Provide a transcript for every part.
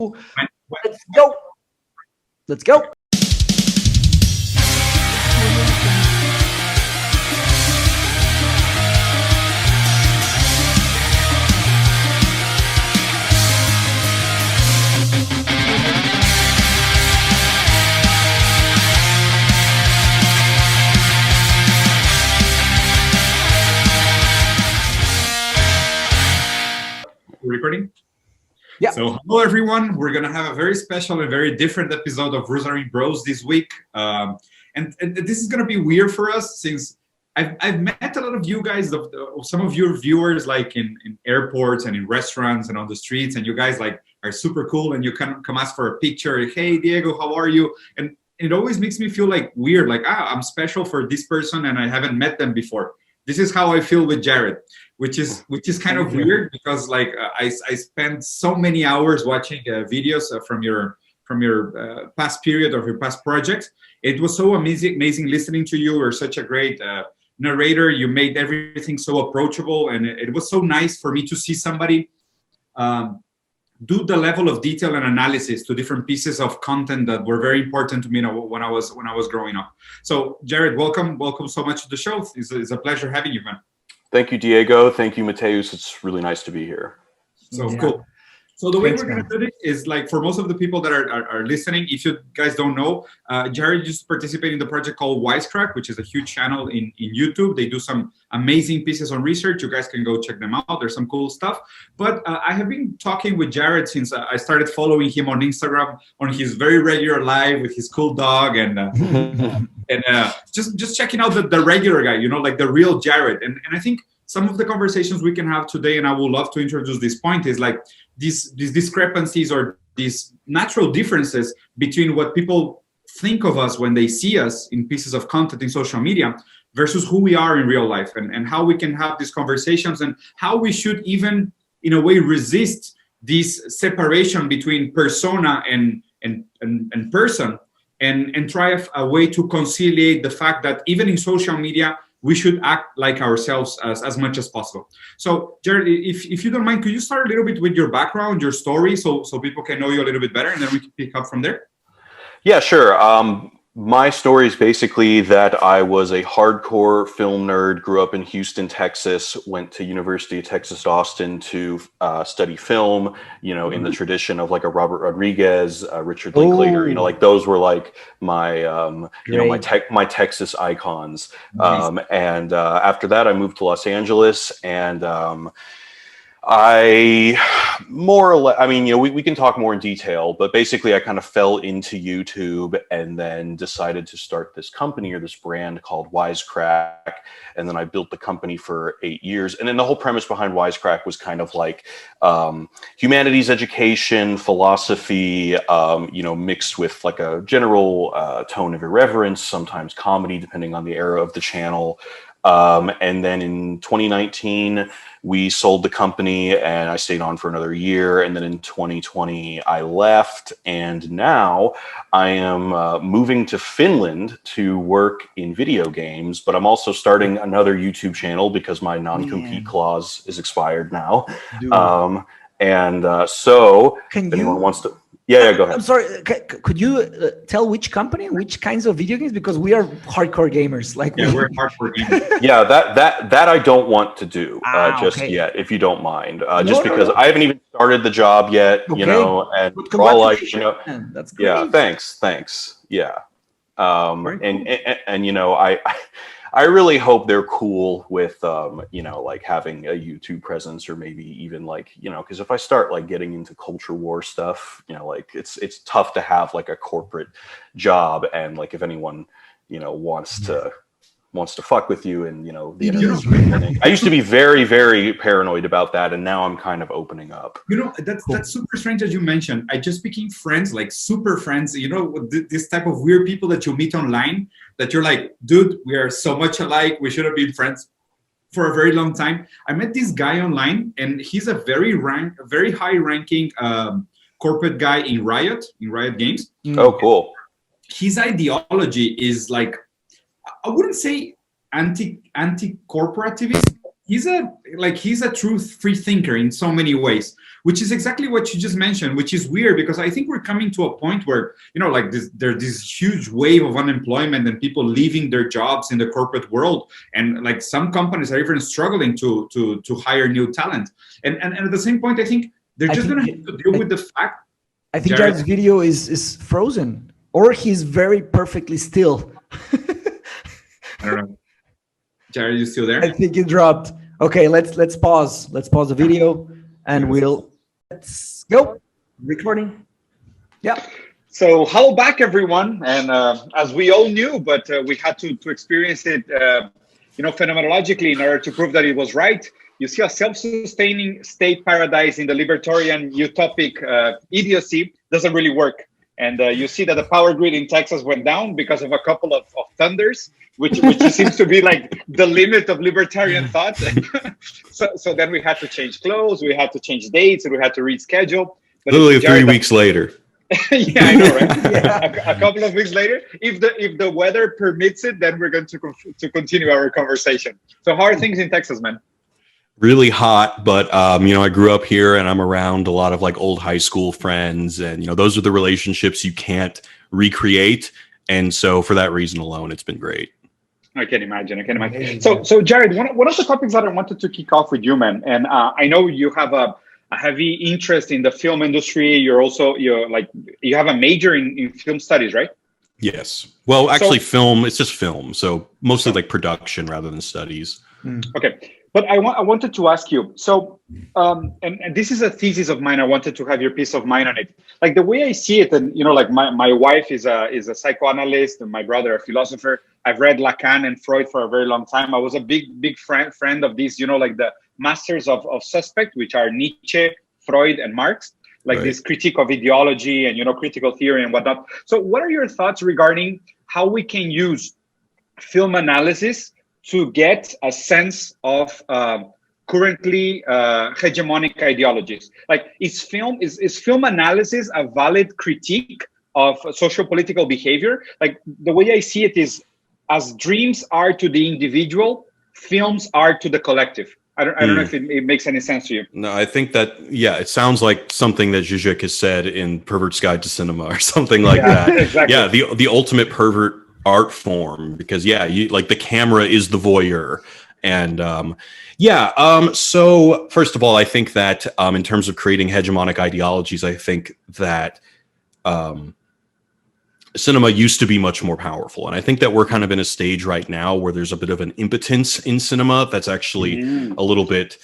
Let's go. Let's go. Recording? Yeah. So hello everyone. We're gonna have a very special and very different episode of Ruzzarin Bros this week. And this is gonna be weird for us since I've met a lot of you guys, of some of your viewers, like in airports and in restaurants and on the streets, and you guys like are super cool and you come ask for a picture. Hey Diego, how are you? And it always makes me feel like weird, like I'm special for this person and I haven't met them before. This is how I feel with Jared, which is kind of weird because like I spent so many hours watching videos from your past period of your past projects. It was so amazing listening to you. You're such a great narrator. You made everything so approachable, and it was so nice for me to see somebody do the level of detail and analysis to different pieces of content that were very important to me when I was growing up. So Jared, welcome so much to the show. It's a pleasure having you, man. Thank you, Diego. Thank you, Mateus. It's really nice to be here. So cool. So the way we're going to do this is like for most of the people that are listening, if you guys don't know, Jared used to participate in the project called Wisecrack, which is a huge channel in YouTube. They do some amazing pieces on research. You guys can go check them out. There's some cool stuff. But I have been talking with Jared since I started following him on Instagram on his very regular live with his cool dog and just checking out the regular guy, you know, like the real Jared. And I think some of the conversations we can have today, and I would love to introduce this point, is like these discrepancies or these natural differences between what people think of us when they see us in pieces of content in social media versus who we are in real life, and how we can have these conversations and how we should even, in a way, resist this separation between persona and person and try a way to conciliate the fact that even in social media, we should act like ourselves as much as possible. So, Jared, if you don't mind, could you start a little bit with your background, your story, so people can know you a little bit better, and then we can pick up from there? Yeah, sure. My story is basically that I was a hardcore film nerd, grew up in Houston, Texas, went to University of Texas, Austin to study film, you know, in the tradition of like a Robert Rodriguez, Richard Linklater, you know, like those were like my, you know, my Texas icons. And after that, I moved to Los Angeles, and I more or less, I mean, you know, we can talk more in detail, but basically I kind of fell into YouTube and then decided to start this company or this brand called Wisecrack. And then I built the company for 8 years. And then the whole premise behind Wisecrack was kind of like humanities education, philosophy, you know, mixed with like a general tone of irreverence, sometimes comedy, depending on the era of the channel. And then in 2019, we sold the company and I stayed on for another year. And then in 2020, I left. And now I am moving to Finland to work in video games. But I'm also starting another YouTube channel because my non-compete clause is expired now. So if anyone wants to... Yeah, go ahead. I'm sorry. Could you tell which company, which kinds of video games? Because we are hardcore gamers. Like we're hardcore gamers. Yeah, that I don't want to do just yet, if you don't mind. Because I haven't even started the job yet, you know, and for all I, you know, that's great. Yeah, thanks. Yeah, and you know, I really hope they're cool with, you know, like having a YouTube presence or maybe even like, you know, because if I start like getting into culture war stuff, you know, like it's tough to have like a corporate job. And like, if anyone, you know, wants to fuck with you and, you know, the internet. I used to be very, very paranoid about that. And now I'm kind of opening up. You know, that's super strange as you mentioned. I just became friends, like super friends, you know, this type of weird people that you meet online that you're like, dude, we are so much alike. We should have been friends for a very long time. I met this guy online and he's a very high ranking corporate guy in Riot Games. Oh, cool. His ideology is like, I wouldn't say anti-corporativist. He's a true free thinker in so many ways. which is exactly what you just mentioned, which is weird because I think we're coming to a point where, like there's this huge wave of unemployment and people leaving their jobs in the corporate world. And like some companies are even struggling to hire new talent. And at the same point, I think they're just going to have to deal with the fact. I think Jared's video is frozen, or he's very perfectly still. I don't know. Jared, you still there? I think it dropped. Okay, let's pause. Let's pause the video and let's go. Recording. Yeah. So hello back, everyone. And as we all knew, but we had to experience it, phenomenologically in order to prove that it was right. You see a self-sustaining state paradise in the libertarian utopic idiocy doesn't really work. And you see that the power grid in Texas went down because of a couple of thunders, which seems to be like the limit of libertarian thought. so then we had to change clothes, we had to change dates, and we had to reschedule. But literally 3 weeks later. Yeah, I know, right? Yeah. A couple of weeks later, if the weather permits it, then we're going to continue our conversation. So how are things in Texas, man? Really hot, but I grew up here and I'm around a lot of like old high school friends, and those are the relationships you can't recreate. And so for that reason alone, it's been great. I can imagine. So Jared, one of the topics that I wanted to kick off with you, man, and I know you have a heavy interest in the film industry. You have a major in film studies, right? Yes. Well, actually, film. It's just film, so mostly like production rather than studies. Okay. But I wanted to ask you, so, and this is a thesis of mine. I wanted to have your peace of mind on it. Like the way I see it, and like my wife is a psychoanalyst, and my brother a philosopher. I've read Lacan and Freud for a very long time. I was a big friend of these, like the masters of suspect, which are Nietzsche, Freud, and Marx. Like this critique of ideology and critical theory and whatnot. So, what are your thoughts regarding how we can use film analysis to get a sense of currently hegemonic ideologies? Like, is film analysis a valid critique of socio-political behavior? Like, the way I see it is, as dreams are to the individual, films are to the collective. I don't know if it makes any sense to you. No, I think that, it sounds like something that Zizek has said in Pervert's Guide to Cinema or something like that. Exactly. Yeah, the ultimate pervert art form, because the camera is the voyeur. And so first of all, I think that in terms of creating hegemonic ideologies, I think that cinema used to be much more powerful, and I think that we're kind of in a stage right now where there's a bit of an impotence in cinema that's actually a little bit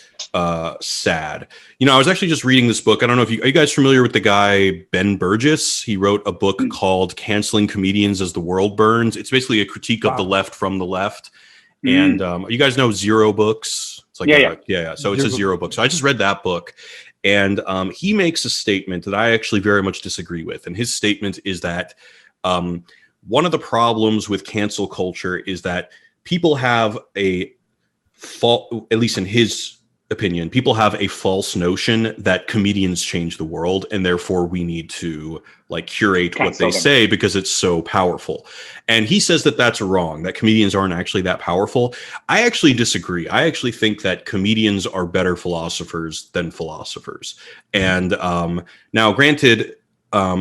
sad. I was actually just reading this book. I don't know if are you guys familiar with the guy Ben Burgess? He wrote a book called Canceling Comedians as the World Burns. It's basically a critique of the left from the left. And you guys know Zero Books? It's like So it's a Zero book. So I just read that book, and he makes a statement that I actually very much disagree with. And his statement is that one of the problems with cancel culture is that people have at least in his opinion, people have a false notion that comedians change the world, and therefore we need to curate what they say because it's so powerful. And he says that that's wrong, that comedians aren't actually that powerful. I actually disagree. I actually think that comedians are better philosophers than philosophers. And now, granted,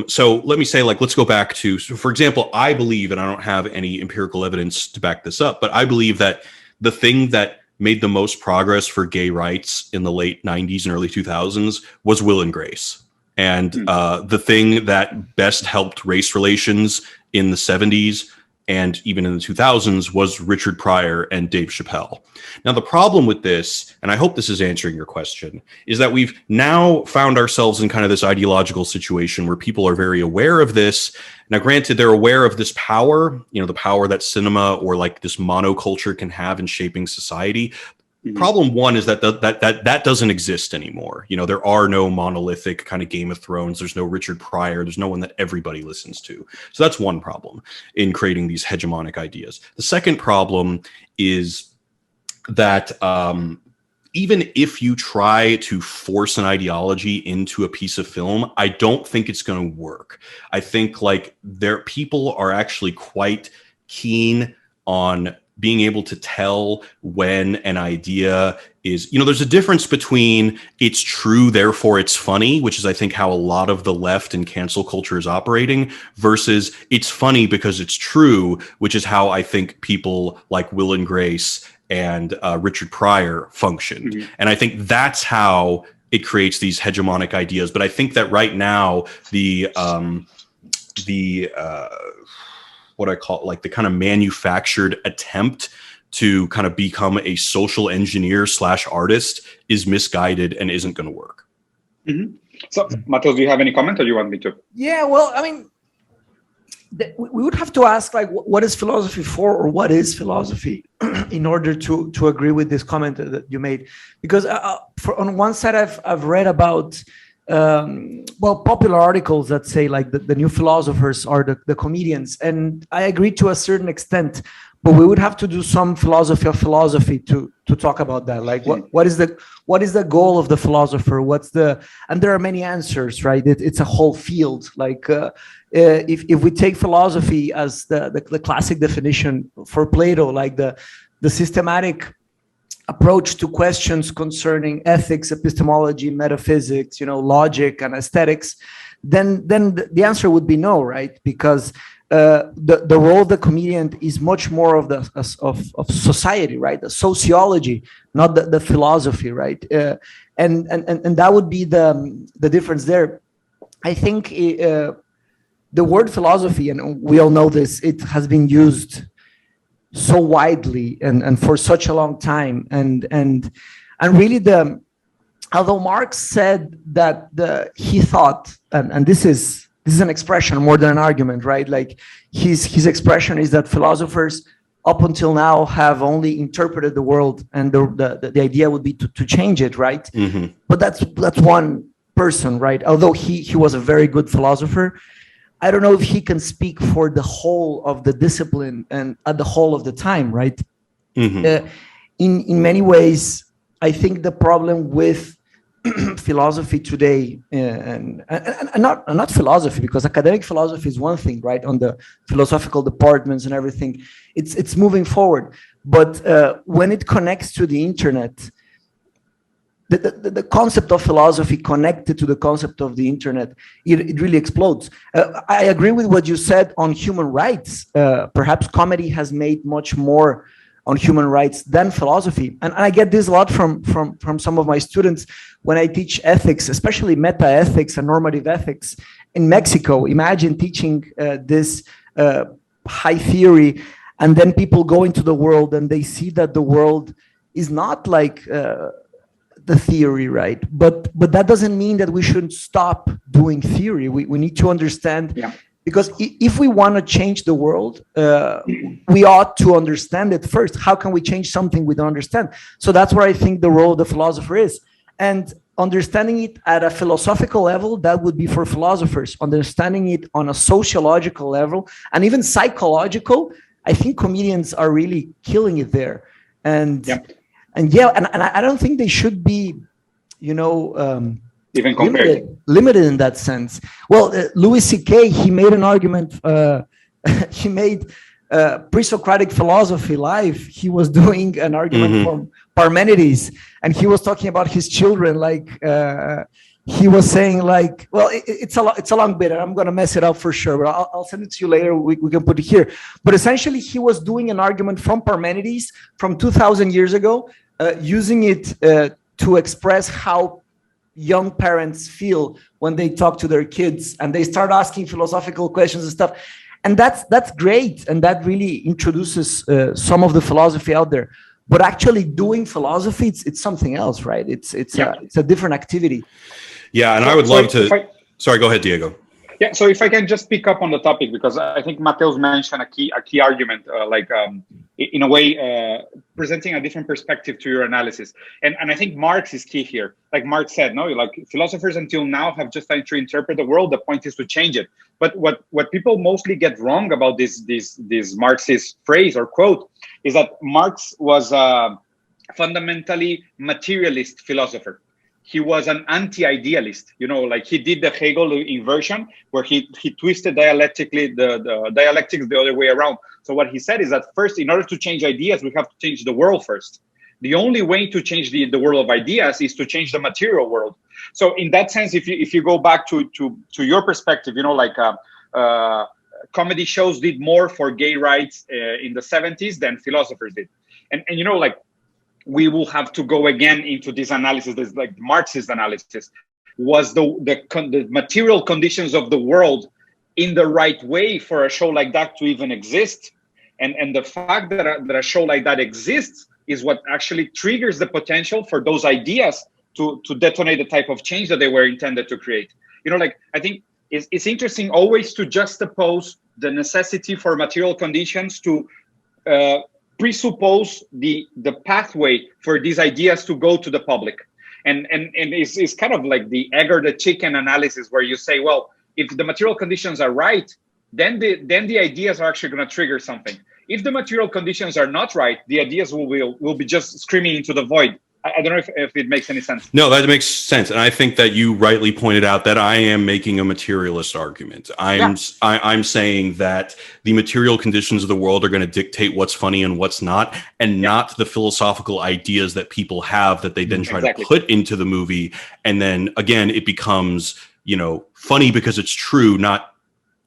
so let me say, let's go back to, for example, I believe, and I don't have any empirical evidence to back this up, but I believe that the thing that made the most progress for gay rights in the late 90s and early 2000s was Will and Grace. And the thing that best helped race relations in the 70s and even in the 2000s was Richard Pryor and Dave Chappelle. Now, the problem with this, and I hope this is answering your question, is that we've now found ourselves in kind of this ideological situation where people are very aware of this. Now, granted, they're aware of this power, the power that cinema or this monoculture can have in shaping society. Problem one is that that doesn't exist anymore. There are no monolithic kind of Game of Thrones. There's no Richard Pryor. There's no one that everybody listens to. So that's one problem in creating these hegemonic ideas. The second problem is that even if you try to force an ideology into a piece of film, I don't think it's going to work. I think people are actually quite keen on being able to tell when an idea is, there's a difference between it's true, therefore it's funny, which is, I think, how a lot of the left and cancel culture is operating, versus it's funny because it's true, which is how I think people like Will and Grace and Richard Pryor functioned. Mm-hmm. And I think that's how it creates these hegemonic ideas. But I think that right now, the what I call like the kind of manufactured attempt to kind of become a social engineer / artist is misguided and isn't going to work. Mm-hmm. So, Mateus, do you have any comment, or do you want me to? Yeah, well, I mean, we would have to ask, like, what is philosophy for, or what is philosophy, in order to agree with this comment that you made. Because on one side, I've read about popular articles that say like the new philosophers are the comedians, and I agree to a certain extent. But we would have to do some philosophy of philosophy to talk about that. Like, what is the goal of the philosopher? And there are many answers, right? It's a whole field. Like, if we take philosophy as the classic definition for Plato, like the systematic approach to questions concerning ethics, epistemology, metaphysics, logic and aesthetics, then the answer would be no, right? Because the role of the comedian is much more of society, right? The sociology, not the philosophy, right? And that would be the difference there. I think the word philosophy, and we all know this, it has been used so widely and for such a long time, and really although Marx said that he thought, and this is an expression more than an argument, right? Like his expression is that philosophers up until now have only interpreted the world, and the idea would be to change it, right? Mm-hmm. But that's one person, right? Although he was a very good philosopher, I don't know if he can speak for the whole of the discipline and at the whole of the time, right? Mm-hmm. In many ways, I think the problem with philosophy today, and not philosophy, because academic philosophy is one thing, right? On the philosophical departments and everything, it's moving forward. But when it connects to the internet, the concept of philosophy connected to the concept of the internet, it really explodes. I agree with what you said on human rights. Perhaps comedy has made much more on human rights than philosophy. And I get this a lot from some of my students when I teach ethics, especially meta-ethics and normative ethics in Mexico. Imagine teaching this high theory, and then people go into the world and they see that the world is not like the theory, right? But that doesn't mean that we should stop doing theory. We need to understand, yeah. Because if we want to change the world, we ought to understand it first. How can we change something we don't understand? So that's where I think the role of the philosopher is. And understanding it at a philosophical level, that would be for philosophers. Understanding it on a sociological level and even psychological, I think comedians are really killing it there. And I don't think they should be, even compared, limited in that sense. Well, Louis C.K., he made an argument. He made pre-Socratic philosophy live. He was doing an argument from Parmenides, and he was talking about his children. Like he was saying, like, well, it's a long bit, and I'm going to mess it up for sure. But I'll send it to you later. We can put it here. But essentially, he was doing an argument from Parmenides from 2,000 years ago, using it to express how young parents feel when they talk to their kids and they start asking philosophical questions and stuff. And that's great, and that really introduces some of the philosophy out there. But actually doing philosophy, it's something else, right? It's a different activity. Yeah, and I would love to. Sorry, go ahead, Diego. Yeah, so if I can just pick up on the topic, because I think Mateus mentioned a key argument, in a way, presenting a different perspective to your analysis. And I think Marx is key here. Like Marx said, no, like philosophers until now have just tried to interpret the world. The point is to change it. But what people mostly get wrong about this Marxist phrase or quote is that Marx was a fundamentally materialist philosopher. He was an anti-idealist, like he did the Hegel inversion, where he twisted dialectically the dialectics the other way around. So what he said is that first, in order to change ideas, we have to change the world first. the only way to change the world of ideas is to change the material world. So in that sense, if you go back to your perspective, comedy shows did more for gay rights in the 70s than philosophers did. And we will have to go again into this analysis, this like Marxist analysis. Was the material conditions of the world in the right way for a show like that to even exist? And the fact that a show like that exists is what actually triggers the potential for those ideas to detonate the type of change that they were intended to create. I think it's interesting always to juxtapose the necessity for material conditions to presuppose the pathway for these ideas to go to the public. And it's kind of like the egg or the chicken analysis, where you say, well, if the material conditions are right, then the ideas are actually going to trigger something. If the material conditions are not right, the ideas will be just screaming into the void. I don't know if it makes any sense. No, that makes sense. And I think that you rightly pointed out that I am making a materialist argument. I'm saying that the material conditions of the world are going to dictate what's funny and what's not, and not the philosophical ideas that people have that they then try to put into the movie. And then again, it becomes, funny because it's true, not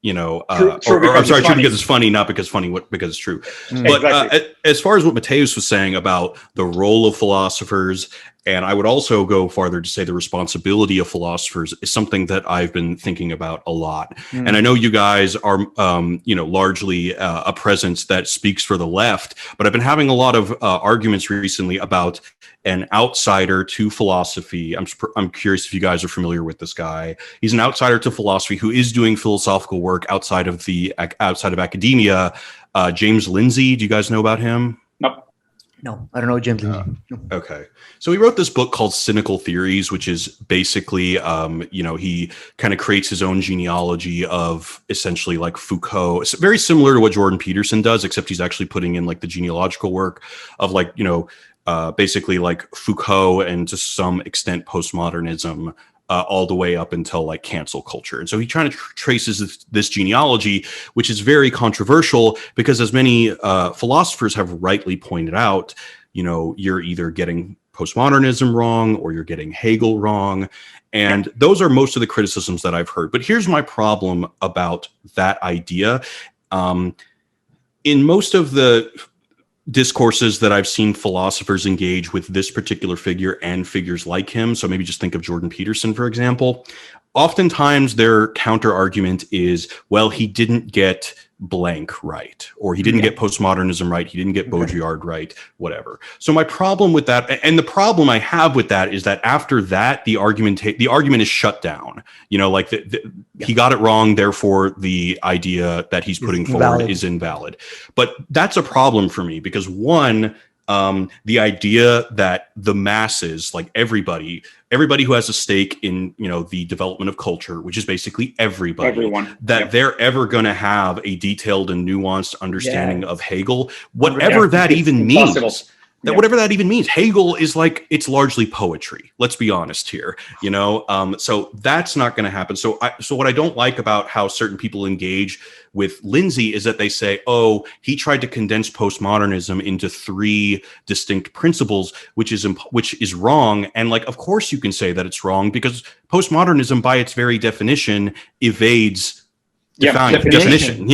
true because it's funny, not because it's true. But as far as what Mateus was saying about the role of philosophers, and I would also go farther to say the responsibility of philosophers, is something that I've been thinking about a lot. And I know you guys are, largely a presence that speaks for the left, but I've been having a lot of arguments recently about an outsider to philosophy. I'm curious if you guys are familiar with this guy. He's an outsider to philosophy who is doing philosophical work outside of academia. James Lindsay, do you guys know about him? No, I don't know James Lindsay. Okay. So he wrote this book called Cynical Theories, which is basically, he kind of creates his own genealogy of essentially like Foucault. It's very similar to what Jordan Peterson does, except he's actually putting in like the genealogical work of basically like Foucault and to some extent postmodernism, all the way up until like cancel culture. And so he kind of traces this genealogy, which is very controversial because, as many philosophers have rightly pointed out, you're either getting postmodernism wrong or you're getting Hegel wrong. And those are most of the criticisms that I've heard. But here's my problem about that idea. In most of the discourses that I've seen philosophers engage with this particular figure and figures like him, so maybe just think of Jordan Peterson, for example, oftentimes their counter argument is, well, he didn't get blank right, or he didn't get postmodernism right, he didn't get Baudrillard right, whatever. So my problem with that, and the problem I have with that, is that after that, the argument is shut down. He got it wrong, therefore the idea that he's putting forward is invalid. But that's a problem for me because, one, the idea that the masses, like everybody who has a stake in, the development of culture, which is basically everyone, they're ever going to have a detailed and nuanced understanding of Hegel, whatever that even means. Whatever that even means, Hegel is it's largely poetry. Let's be honest here, so that's not going to happen. So what I don't like about how certain people engage with Lindsay is that they say, oh, he tried to condense postmodernism into 3 distinct principles, which is wrong. And of course you can say that it's wrong because postmodernism by its very definition evades definition,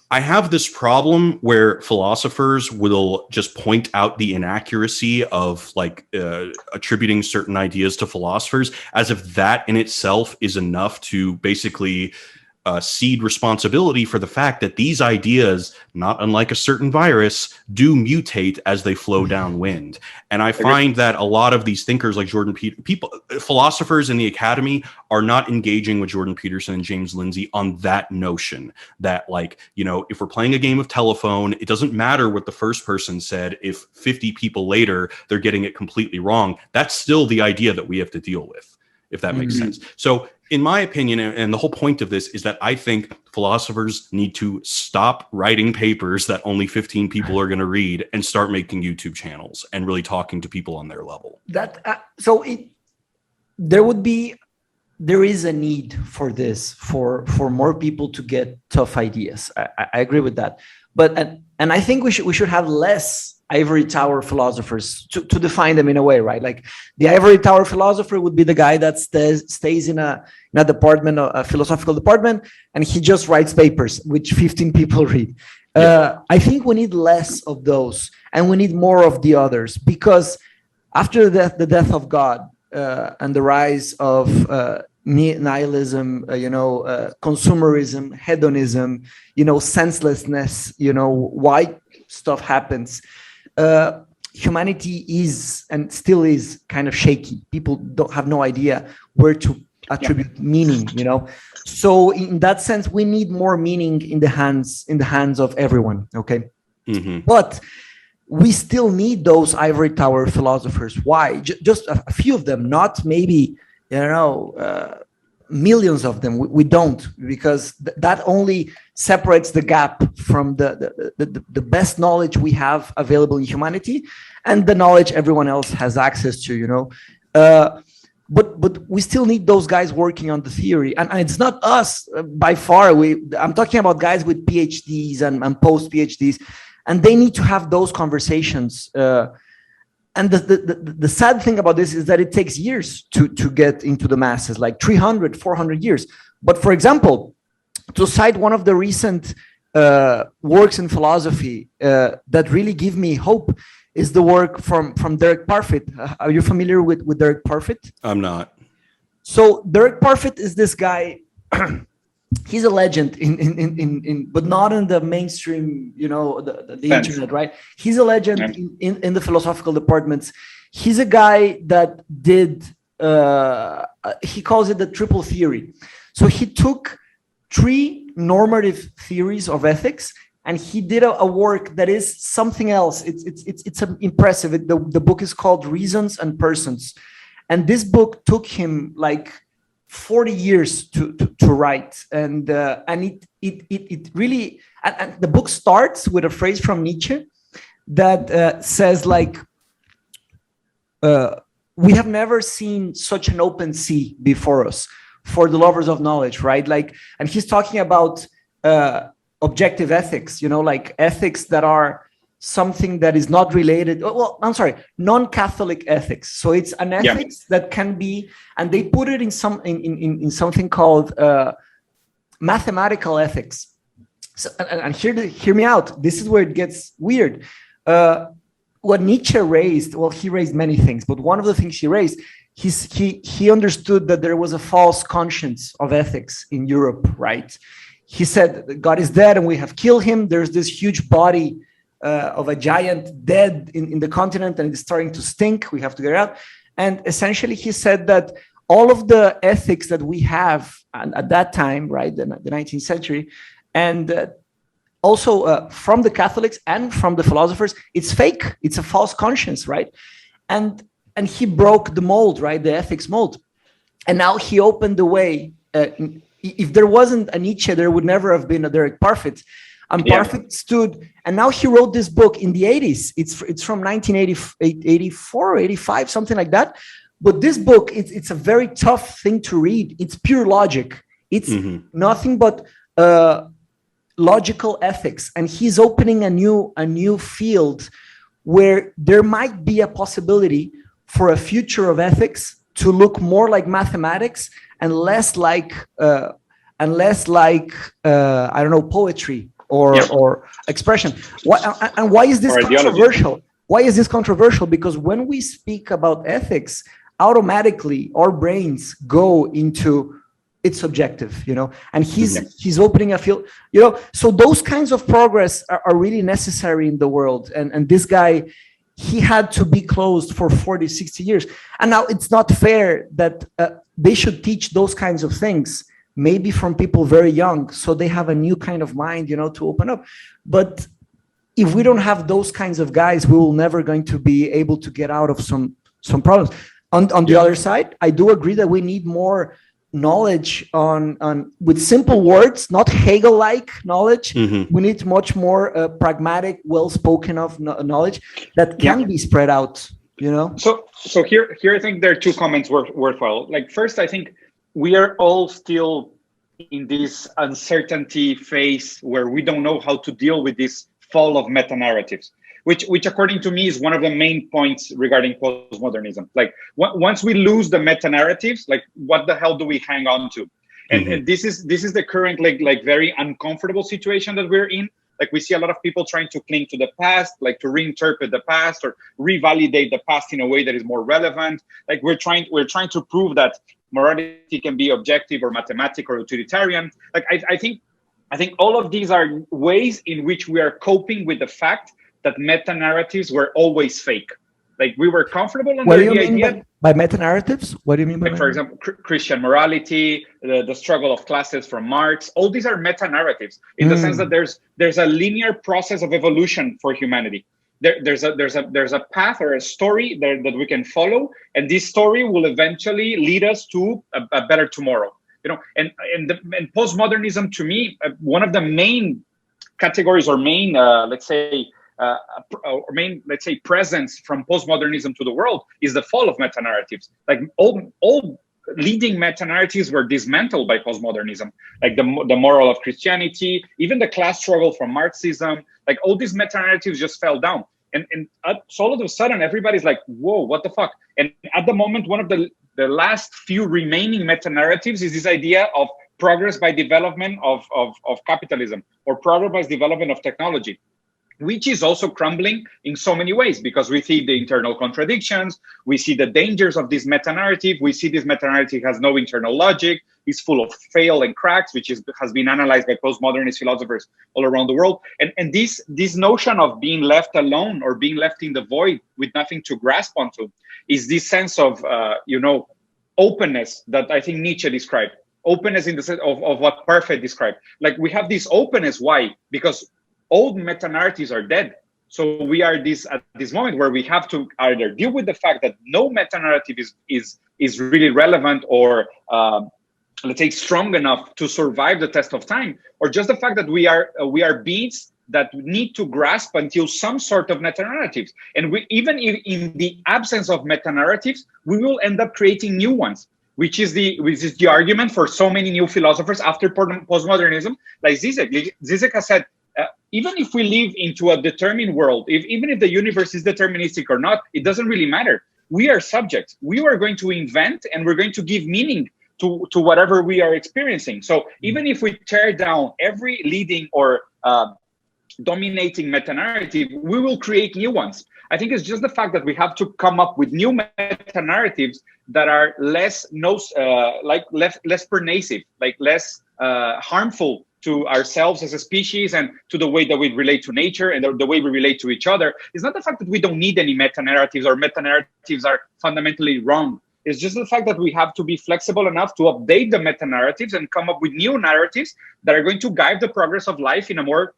I have this problem where philosophers will just point out the inaccuracy of attributing certain ideas to philosophers as if that in itself is enough to basically cede responsibility for the fact that these ideas, not unlike a certain virus, do mutate as they flow downwind. And I find that a lot of these thinkers like Jordan philosophers in the academy are not engaging with Jordan Peterson and James Lindsay on that notion that if we're playing a game of telephone, it doesn't matter what the first person said. If 50 people later, they're getting it completely wrong, that's still the idea that we have to deal with, if that makes sense. So in my opinion, and the whole point of this is that I think philosophers need to stop writing papers that only 15 people are going to read and start making YouTube channels and really talking to people on their level. There is a need for this, for more people to get tough ideas. I agree with that. But and I think we should have less ivory tower philosophers to define them in a way, right? Like the ivory tower philosopher would be the guy that stays in a department, a philosophical department, and he just writes papers which 15 people read. I think we need less of those, and we need more of the others, because after the death of God and the rise of nihilism, consumerism, hedonism, senselessness, why stuff happens. Humanity is and still is kind of shaky. People don't have no idea where to attribute meaning, So in that sense, we need more meaning in the hands of everyone. Okay. Mm-hmm. But we still need those ivory tower philosophers. Why? Just a few of them, not maybe, millions of them. We don't, because that only separates the gap from the best knowledge we have available in humanity and the knowledge everyone else has access to, But we still need those guys working on the theory, and it's not us by far. I'm talking about guys with PhDs and post PhDs, and they need to have those conversations. And the sad thing about this is that it takes years to get into the masses, like 300, 400 years. But for example, to cite one of the recent works in philosophy that really give me hope is the work from Derek Parfit. Are you familiar with Derek Parfit? I'm not. So Derek Parfit is this guy. He's a legend in but not in the mainstream, the internet, right? He's a legend in the philosophical departments. He's a guy that did, he calls it the triple theory. So he took 3 normative theories of ethics, and he did a work that is something else. It's impressive. The book is called Reasons and Persons. And this book took him like 40 years to write, and it really, and the book starts with a phrase from Nietzsche that says like, we have never seen such an open sea before us for the lovers of knowledge, right? Like, and he's talking about objective ethics, like ethics that are something that is not related. Well, I'm sorry, non-Catholic ethics. So it's an ethics that can be, and they put it in something called mathematical ethics. So, and hear me out. This is where it gets weird. What Nietzsche raised, well, he raised many things, but one of the things he raised, he understood that there was a false conscience of ethics in Europe, right? He said God is dead and we have killed him. There's this huge body of a giant dead in the continent, and it's starting to stink. We have to get it out. And essentially, he said that all of the ethics that we have at that time, right, the 19th century, and also from the Catholics and from the philosophers, it's fake. It's a false conscience, right? And he broke the mold, right, the ethics mold. And now he opened the way. If there wasn't a Nietzsche, there would never have been a Derek Parfit. And Parfit stood, and now he wrote this book in the 80s. It's from 1984, 85, something like that. But this book, it's a very tough thing to read. It's pure logic. It's nothing but logical ethics. And he's opening a new field where there might be a possibility for a future of ethics to look more like mathematics and less like I don't know, poetry or expression. Why is this controversial? Why is this controversial? Because when we speak about ethics, automatically our brains go into it's subjective, and he's opening a field, so those kinds of progress are really necessary in the world. And this guy, he had to be closed for 40, 60 years. And now it's not fair that they should teach those kinds of things, maybe from people very young, so they have a new kind of mind, to open up. But if we don't have those kinds of guys, we will never going to be able to get out of some problems. On the other side, I do agree that we need more knowledge on with simple words, not Hegel-like knowledge. We need much more pragmatic, well-spoken of knowledge that can be spread out, So here I think there are 2 comments worthwhile. Like, first, I think we are all still in this uncertainty phase where we don't know how to deal with this fall of meta-narratives. which according to me is one of the main points regarding postmodernism. Like once we lose the meta narratives, like what the hell do we hang on to? And this is the current like very uncomfortable situation that we're in. Like we see a lot of people trying to cling to the past, like to reinterpret the past or revalidate the past in a way that is more relevant. Like we're trying to prove that morality can be objective or mathematical or utilitarian. Like I think all of these are ways in which we are coping with the fact that meta narratives were always fake. Like we were comfortable on the idea. By meta narratives? What do you mean by like, for example, Christian morality, the struggle of classes from Marx? All these are meta narratives in the sense that there's a linear process of evolution for humanity. There's a path or a story that we can follow, and this story will eventually lead us to a better tomorrow. You know, and postmodernism, to me, one of the main categories or main presence from postmodernism to the world is the fall of meta narratives. Like all leading meta narratives were dismantled by postmodernism, like the moral of Christianity, even the class struggle from Marxism. Like all these meta narratives just fell down, and so all of a sudden everybody's like, whoa, what the fuck? And at the moment, one of the last few remaining meta narratives is this idea of progress by development of capitalism, or progress by development of technology, which is also crumbling in so many ways, because we see the internal contradictions, we see the dangers of this meta-narrative, we see this meta-narrative has no internal logic, is full of fail and cracks, which has been analyzed by postmodernist philosophers all around the world. And this notion of being left alone or being left in the void with nothing to grasp onto is this sense of, openness that I think Nietzsche described. Openness in the sense of what Parfait described. Like we have this openness, why? Because old meta-narratives are dead. So we are at this moment where we have to either deal with the fact that no meta-narrative is really relevant or let's say strong enough to survive the test of time, or just the fact that we are beings that need to grasp until some sort of meta-narratives. And even in the absence of meta-narratives, we will end up creating new ones, which is the argument for so many new philosophers after postmodernism, like Zizek. Zizek has said, even if we live into a determined world, even if the universe is deterministic or not, it doesn't really matter. We are subjects. We are going to invent and we're going to give meaning to whatever we are experiencing. So even if we tear down every leading or dominating meta-narrative, we will create new ones. I think it's just the fact that we have to come up with new meta-narratives that are less pervasive, like less harmful to ourselves as a species and to the way that we relate to nature and the way we relate to each other. It's not the fact that we don't need any meta-narratives or meta-narratives are fundamentally wrong. It's just the fact that we have to be flexible enough to update the meta-narratives and come up with new narratives that are going to guide the progress of life in a more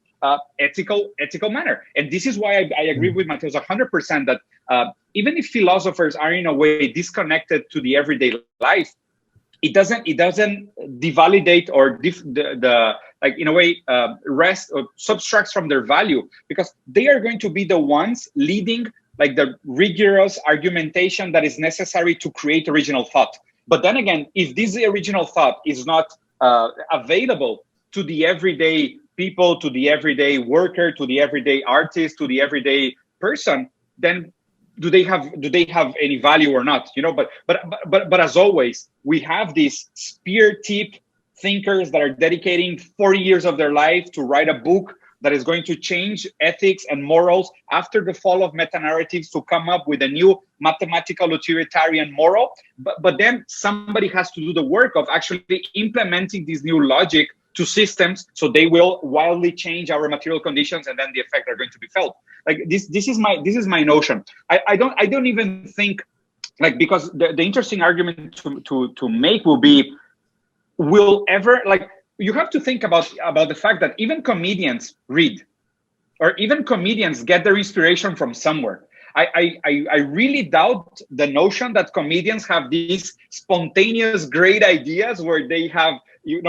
ethical manner. And this is why I agree with Mateus 100% that even if philosophers are in a way disconnected to the everyday life, it doesn't devalidate or rest or subtracts from their value, because they are going to be the ones leading like the rigorous argumentation that is necessary to create original thought. But then again, if this original thought is not available to the everyday people, to the everyday worker, to the everyday artist, to the everyday person, then do they have any value or not? You know, but as always, we have these spear tip thinkers that are dedicating 40 years of their life to write a book that is going to change ethics and morals after the fall of meta-narratives, to come up with a new mathematical utilitarian moral. But then somebody has to do the work of actually implementing this new logic to systems, so they will wildly change our material conditions, and then the effects are going to be felt. Like this is my notion. I don't even think, like, because the interesting argument to make will be, will ever, like, you have to think about the fact that even comedians read, or even comedians get their inspiration from somewhere. I really doubt the notion that comedians have these spontaneous great ideas where they have,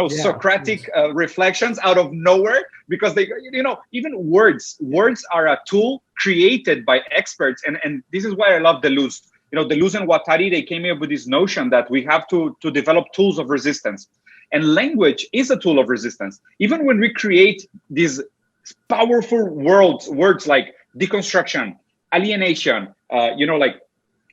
Socratic reflections out of nowhere, because they, even words are a tool created by experts. And this is why I love Deleuze. Deleuze and Guattari, they came up with this notion that we have to develop tools of resistance. And language is a tool of resistance. Even when we create these powerful words like deconstruction, alienation, like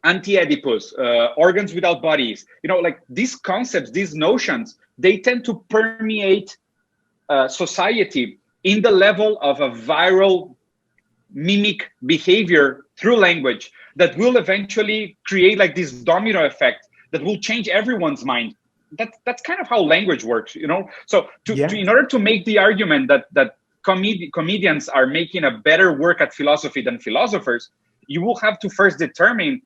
anti-Oedipus, organs without bodies, like these concepts, these notions, they tend to permeate society in the level of a viral mimic behavior through language that will eventually create like this domino effect that will change everyone's mind. That's kind of how language works, So in order to make the argument that comedians are making a better work at philosophy than philosophers, you will have to first determine,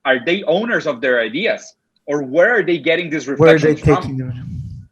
are they owners of their ideas, or where are they getting these reflections from?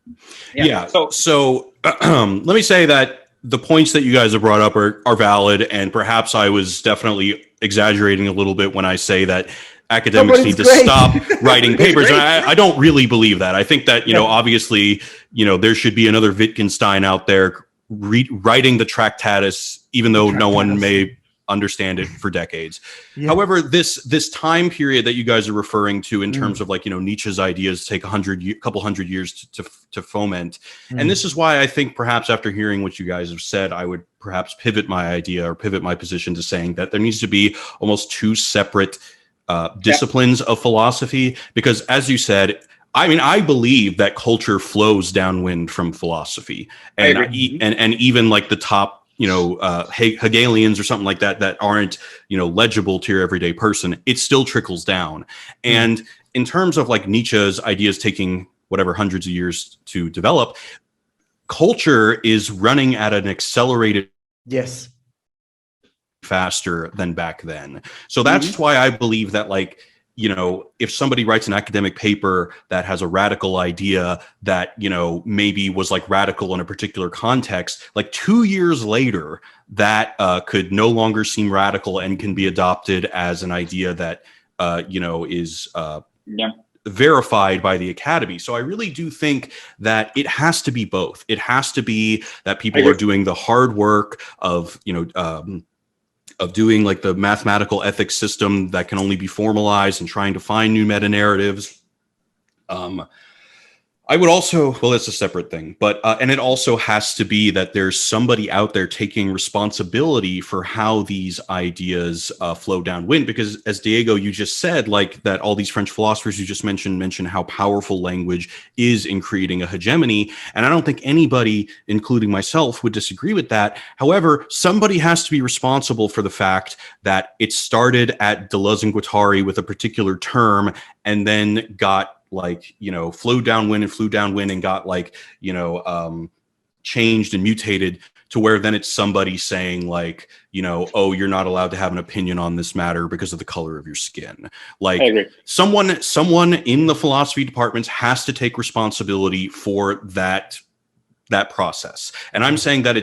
Yeah. So let me say that the points that you guys have brought up are valid, and perhaps I was definitely exaggerating a little bit when I say that academics need to stop writing papers. And I don't really believe that. I think that, obviously, there should be another Wittgenstein out there writing the Tractatus, even though no one may understand it for decades. Yeah. However, this time period that you guys are referring to in terms of Nietzsche's ideas take a couple hundred years to foment. And this is why I think perhaps after hearing what you guys have said, I would perhaps pivot my idea or pivot my position to saying that there needs to be almost two separate disciplines of philosophy, because as you said, I believe that culture flows downwind from philosophy, and and even like the top Hegelians or something like that aren't, legible to your everyday person, it still trickles down. And in terms of like Nietzsche's ideas taking whatever hundreds of years to develop, culture is running at an accelerated faster than back then. So that's why I believe that if somebody writes an academic paper that has a radical idea that, maybe was like radical in a particular context, like 2 years later, that could no longer seem radical and can be adopted as an idea that, is verified by the academy. So I really do think that it has to be both. It has to be that people are doing the hard work of, of doing like the mathematical ethics system that can only be formalized and trying to find new meta narratives. I would also, well, that's a separate thing, but, and it also has to be that there's somebody out there taking responsibility for how these ideas flow downwind, because as Diego, you just said, like that all these French philosophers you just mention how powerful language is in creating a hegemony. And I don't think anybody, including myself, would disagree with that. However, somebody has to be responsible for the fact that it started at Deleuze and Guattari with a particular term and then got flew downwind and got changed and mutated to where then it's somebody saying oh, you're not allowed to have an opinion on this matter because of the color of your skin. Someone in the philosophy departments has to take responsibility for that process. And I'm saying that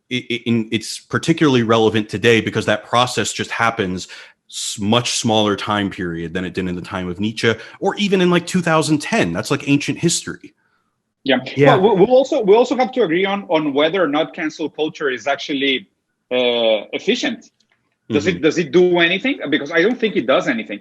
it's particularly relevant today because that process just happens much smaller time period than it did in the time of Nietzsche, or even in 2010. That's like ancient history. Yeah. Well, we'll also have to agree on whether or not cancel culture is actually efficient. Does it do anything? Because I don't think it does anything.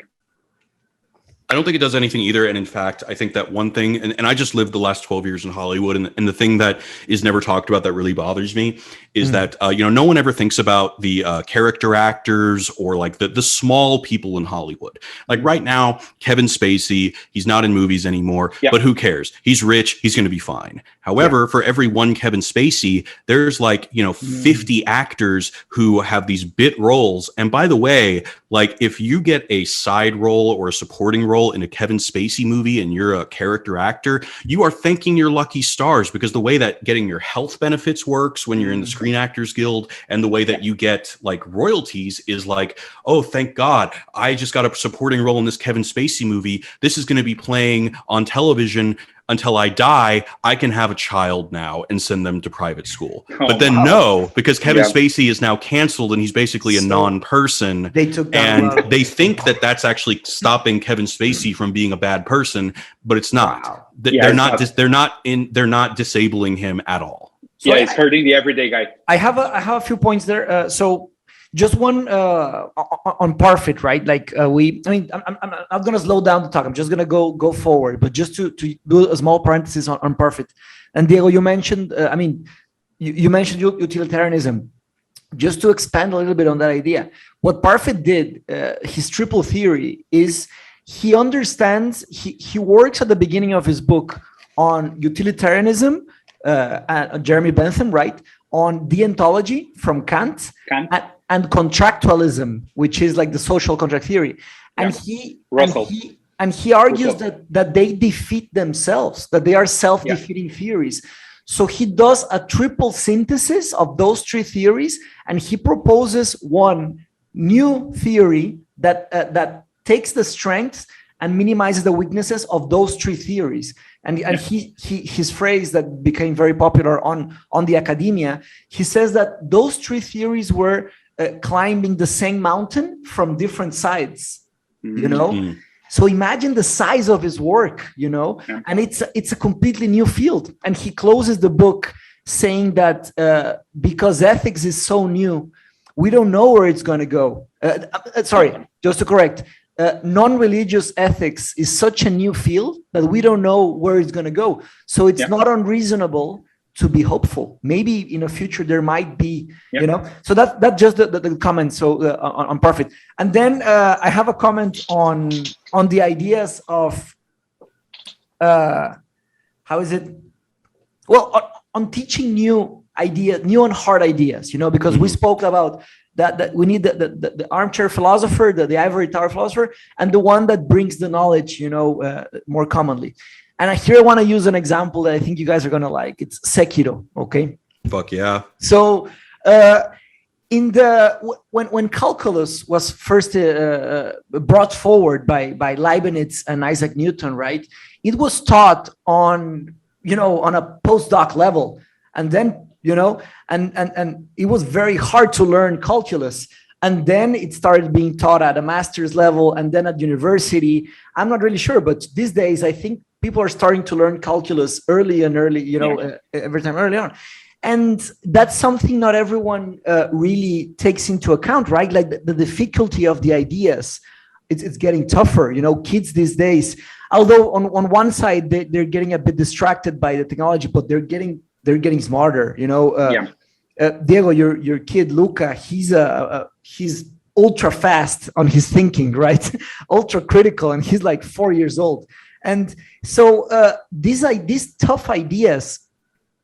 I don't think it does anything either. And in fact, I think that one thing, and I just lived the last 12 years in Hollywood, and the thing that is never talked about that really bothers me is that, no one ever thinks about the character actors or the small people in Hollywood. Like right now, Kevin Spacey, he's not in movies anymore, but who cares? He's rich. He's going to be fine. However, for every one Kevin Spacey, there's 50 actors who have these bit roles. And by the way, if you get a side role or a supporting role in a Kevin Spacey movie and you're a character actor, you are thanking your lucky stars, because the way that getting your health benefits works when you're in the Screen Actors Guild and the way that you get royalties is oh, thank God, I just got a supporting role in this Kevin Spacey movie. This is going to be playing on television until I die. I can have a child now and send them to private school. But then no, because Kevin Spacey is now canceled and he's basically a non-person. They took that and they think that that's actually stopping Kevin Spacey from being a bad person, but it's not. Wow. They're not disabling him at all. So it's hurting the everyday guy. I have a few points there. So just one on Parfit, right? I'm not going to slow down the talk. I'm just going to go forward, but just to do a small parenthesis on Parfit. And Diego, you mentioned, you mentioned utilitarianism. just to expand a little bit on that idea, what Parfit did, his triple theory, is he understands, he works at the beginning of his book on utilitarianism, Jeremy Bentham, right? On deontology from Kant. And contractualism, which is like the social contract theory. And he argues that they defeat themselves, that they are self-defeating theories. So he does a triple synthesis of those three theories, and he proposes one new theory that takes the strengths and minimizes the weaknesses of those three theories. And his phrase that became very popular on the academia, he says that those three theories were climbing the same mountain from different sides, you know? So imagine the size of his work, you know, and it's a completely new field. And he closes the book saying that because ethics is so new, we don't know where it's going to go. Sorry, just to correct, non-religious ethics is such a new field that we don't know where it's going to go. So it's not unreasonable to be hopeful. Maybe in the future there might be, you know. So that's just the comment. So on Parfit, and then I have a comment on the ideas of how is it? Well, on teaching new ideas, new and hard ideas, you know, because we spoke about that we need the armchair philosopher, the ivory tower philosopher, and the one that brings the knowledge, you know, more commonly. And here I want to use an example that I think you guys are going to like. It's Sekiro, okay? Fuck yeah. So when calculus was first brought forward by Leibniz and Isaac Newton, right? It was taught on, you know, on a postdoc level. And then, you know, and it was very hard to learn calculus. And then it started being taught at a master's level and then at university. I'm not really sure, but these days, I think people are starting to learn calculus early, you know, every time early on. And that's something not everyone really takes into account, right? Like the difficulty of the ideas, it's getting tougher. You know, kids these days, although on one side, they're getting a bit distracted by the technology, but they're getting smarter, you know. Diego, your kid Luca, he's ultra fast on his thinking, right? Ultra critical, and he's like 4 years old. And so these tough ideas,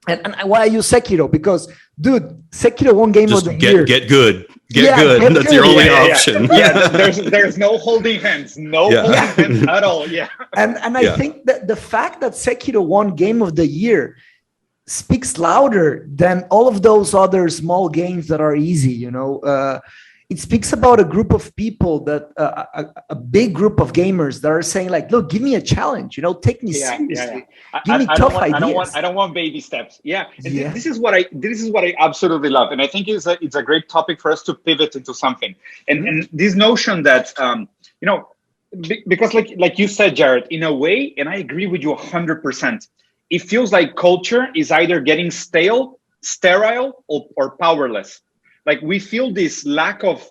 and why I use Sekiro, because dude, Sekiro won game of the year. Get good. Get good. That's your only option. There's no holding hands, holding hands at all. Yeah. And I think that the fact that Sekiro won game of the year speaks louder than all of those other small games that are easy, you know. It speaks about a group of people that a big group of gamers that are saying like, look, give me a challenge, you know, take me seriously. Give me tough ideas. I don't want baby steps. This is what I absolutely love. And I think it's a great topic for us to pivot into something. And this notion that, you know, because like you said, Jared, in a way, and I agree with you 100%, it feels like culture is either getting stale, sterile, or powerless. Like we feel this lack of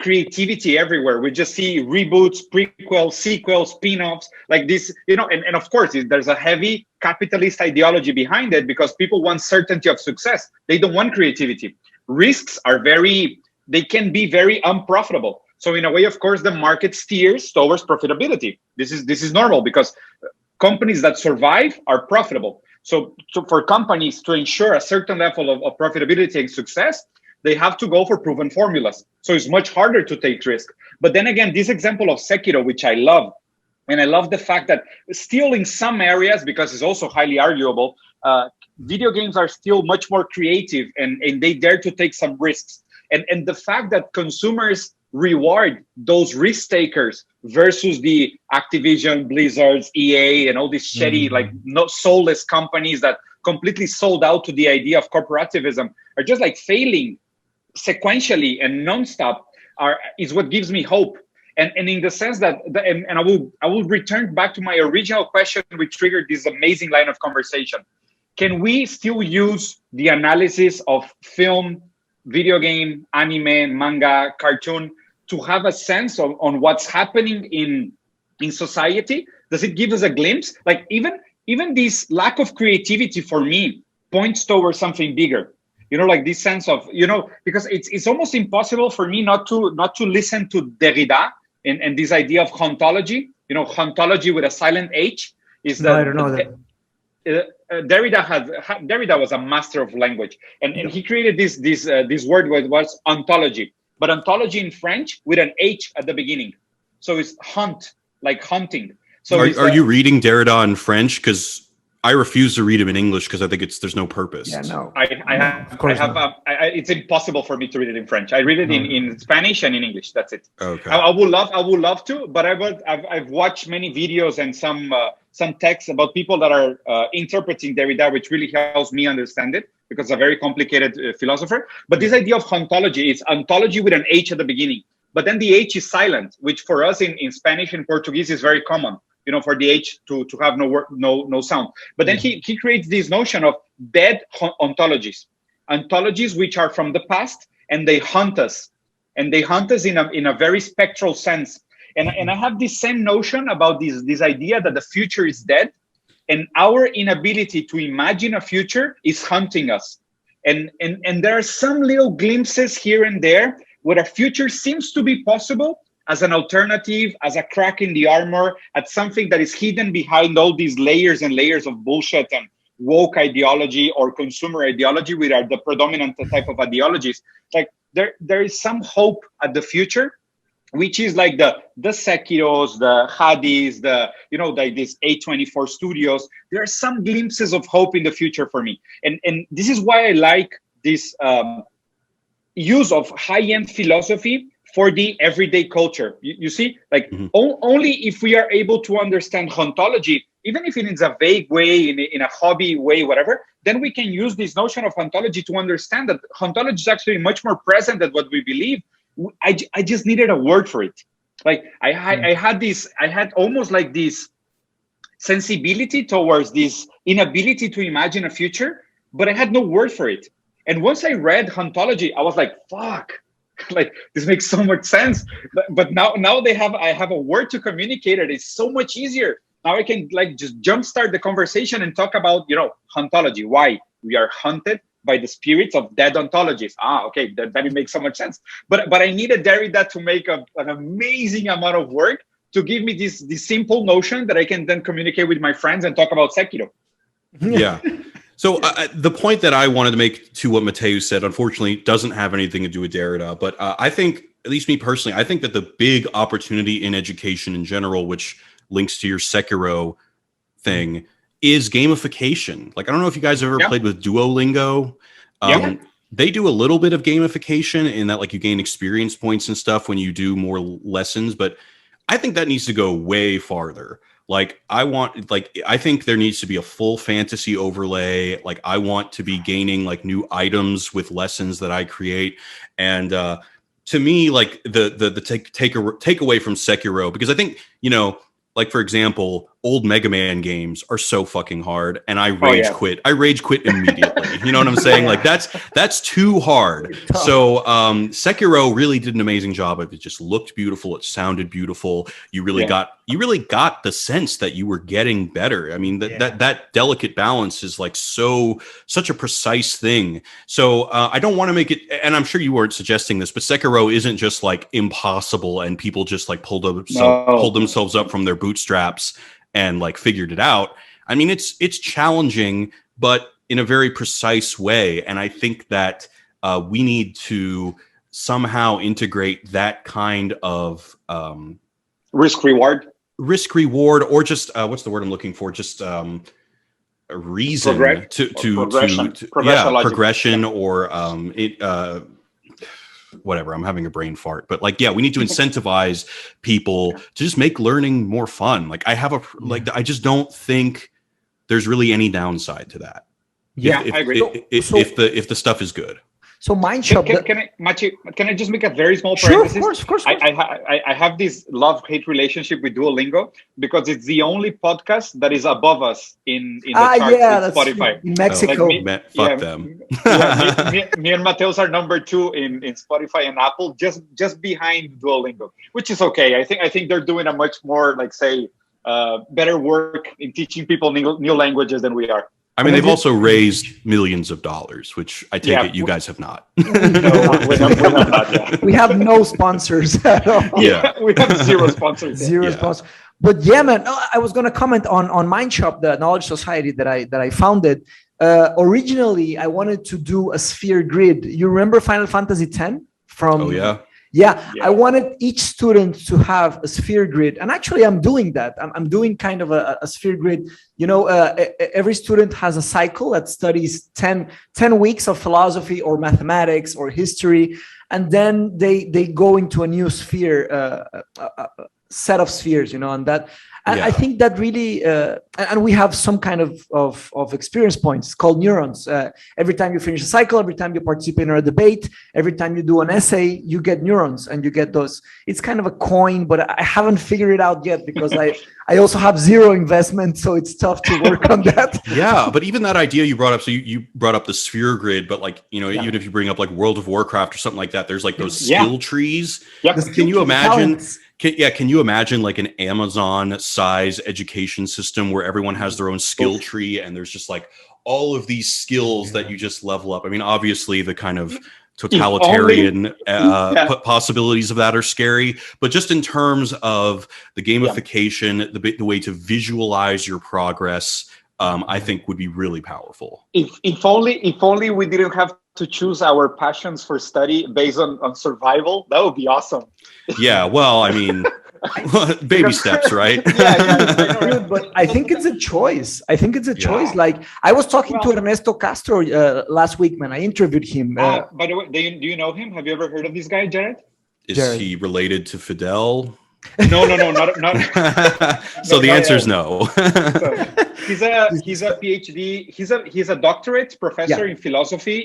creativity everywhere. We just see reboots, prequels, sequels, spin-offs, like this, you know, and of course there's a heavy capitalist ideology behind it because people want certainty of success. They don't want creativity. Risks are they can be very unprofitable. So in a way, of course, the market steers towards profitability. This is normal because companies that survive are profitable. So for companies to ensure a certain level of profitability and success, they have to go for proven formulas. So it's much harder to take risk. But then again, this example of Sekiro, which I love, and I love the fact that still in some areas, because it's also highly arguable, video games are still much more creative and they dare to take some risks. And the fact that consumers reward those risk takers versus the Activision, Blizzards, EA, and all these shitty, like not soulless companies that completely sold out to the idea of corporativism are just like failing sequentially and nonstop is what gives me hope. And in the sense that, and I will return back to my original question, which triggered this amazing line of conversation. Can we still use the analysis of film, video game, anime, manga, cartoon to have a sense on what's happening in society? Does it give us a glimpse? Like even this lack of creativity for me points towards something bigger. like this sense of, because it's almost impossible for me not to listen to Derrida and this idea of ontology. Ontology with a silent H is No, I don't know that. Derrida was a master of language, and he created this word which was ontology, but ontology in French with an H at the beginning, so it's hunt, like hunting. So are you reading Derrida in French? Because I refuse to read him in English because I think there's no purpose. Yeah, no. It's impossible for me to read it in French. I read it in Spanish and in English. That's it. Okay. I would love to, but I've watched many videos and some texts about people that are interpreting Derrida, which really helps me understand it because it's a very complicated philosopher. But this idea of ontology is ontology with an H at the beginning, but then the H is silent, which for us in Spanish and Portuguese is very common. For the H to have no sound. But then he creates this notion of dead ontologies which are from the past, and they hunt us. And they hunt us in a very spectral sense. And I have this same notion about this idea that the future is dead, and our inability to imagine a future is hunting us. And there are some little glimpses here and there where a future seems to be possible, as an alternative, as a crack in the armor, at something that is hidden behind all these layers and layers of bullshit and woke ideology or consumer ideology, which are the predominant type of ideologies. Like there is some hope at the future, which is like the Sekiros, the Hadis, like these A24 studios. There are some glimpses of hope in the future for me. And this is why I like this use of high-end philosophy for the everyday culture. You see, like only if we are able to understand ontology, even if it's a vague way, in a hobby way, whatever, then we can use this notion of ontology to understand that ontology is actually much more present than what we believe. I just needed a word for it. Like I had almost like this sensibility towards this inability to imagine a future, but I had no word for it. And once I read ontology, I was like, fuck. Like this makes so much sense, but now I have a word to communicate it. It's so much easier. Now I can like just jumpstart the conversation and talk about ontology. Why we are hunted by the spirits of dead ontologies. Okay, that makes so much sense. But I needed Derrida to make an amazing amount of work to give me this simple notion that I can then communicate with my friends and talk about Sekiro. Yeah. So the point that I wanted to make to what Mateus said, unfortunately, doesn't have anything to do with Derrida. But I think, at least me personally, I think that the big opportunity in education in general, which links to your Sekiro thing, is gamification. Like, I don't know if you guys have ever played with Duolingo. They do a little bit of gamification in that, like, you gain experience points and stuff when you do more lessons. But I think that needs to go way farther. Like, I think there needs to be a full fantasy overlay. Like, I want to be gaining like new items with lessons that I create. And to me, like the takeaway from Sekiro, because I think, like, for example, old Mega Man games are so fucking hard, and I rage quit. I rage quit immediately. You know what I'm saying? Like that's too hard. So Sekiro really did an amazing job of it. Just looked beautiful. It sounded beautiful. You really got the sense that you were getting better. I mean, that delicate balance is like such a precise thing. So I don't want to make it, and I'm sure you weren't suggesting this, but Sekiro isn't just like impossible and people just like pulled themselves up from their bootstraps and like figured it out. I mean, it's challenging, but in a very precise way. And I think that we need to somehow integrate that kind of risk reward, or just what's the word I'm looking for? Just a reason progression or whatever. I'm having a brain fart, but like, we need to incentivize people to just make learning more fun. Like I just don't think there's really any downside to that. I agree. If the stuff is good. So Mindshop. Can I just make a very small parenthesis? Of course. I have this love-hate relationship with Duolingo because it's the only podcast that is above us in the charts with Spotify. In Mexico. Fuck them. Me and Mateus are number 2 in Spotify and Apple, just behind Duolingo, which is okay. I think they're doing a much more better work in teaching people new languages than we are. I mean, they've also raised millions of dollars, which I take it you guys have not. We have no sponsors at all. Yeah. We have zero sponsors. Zero sponsors. But yeah, man, I was going to comment on Mindshop, the knowledge society that I founded. Originally, I wanted to do a sphere grid. You remember Final Fantasy X? Oh, yeah. Yeah, I wanted each student to have a sphere grid. And actually, I'm doing that. I'm doing kind of a sphere grid. You know, every student has a cycle that studies 10 weeks of philosophy or mathematics or history. And then they go into a new sphere, set of spheres, you know, and that. And I think that really, and we have some kind of experience points. It's called neurons. Every time you finish a cycle, every time you participate in a debate, every time you do an essay, you get neurons and you get those. It's kind of a coin, but I haven't figured it out yet because I also have zero investment. So it's tough to work on that. Yeah, but even that idea you brought up, so you brought up the sphere grid, but like, you know, even if you bring up like World of Warcraft or something like that, there's like those skill trees. Yep. Can you imagine? Can you imagine like an Amazon size education system where everyone has their own skill tree and there's just like all of these skills that you just level up? I mean, obviously the kind of totalitarian possibilities of that are scary, but just in terms of the gamification, the way to visualize your progress, I think would be really powerful. If only we didn't have to choose our passions for study based on survival, that would be awesome. Yeah, well, I mean, baby steps, right? But I think it's a choice. Like I was talking to Ernesto Castro last week, man. I interviewed him. By the way, do you know him? Have you ever heard of this guy, Jared? Is he related to Fidel? No, not. So the answer is no. He's a PhD. He's a doctorate professor in philosophy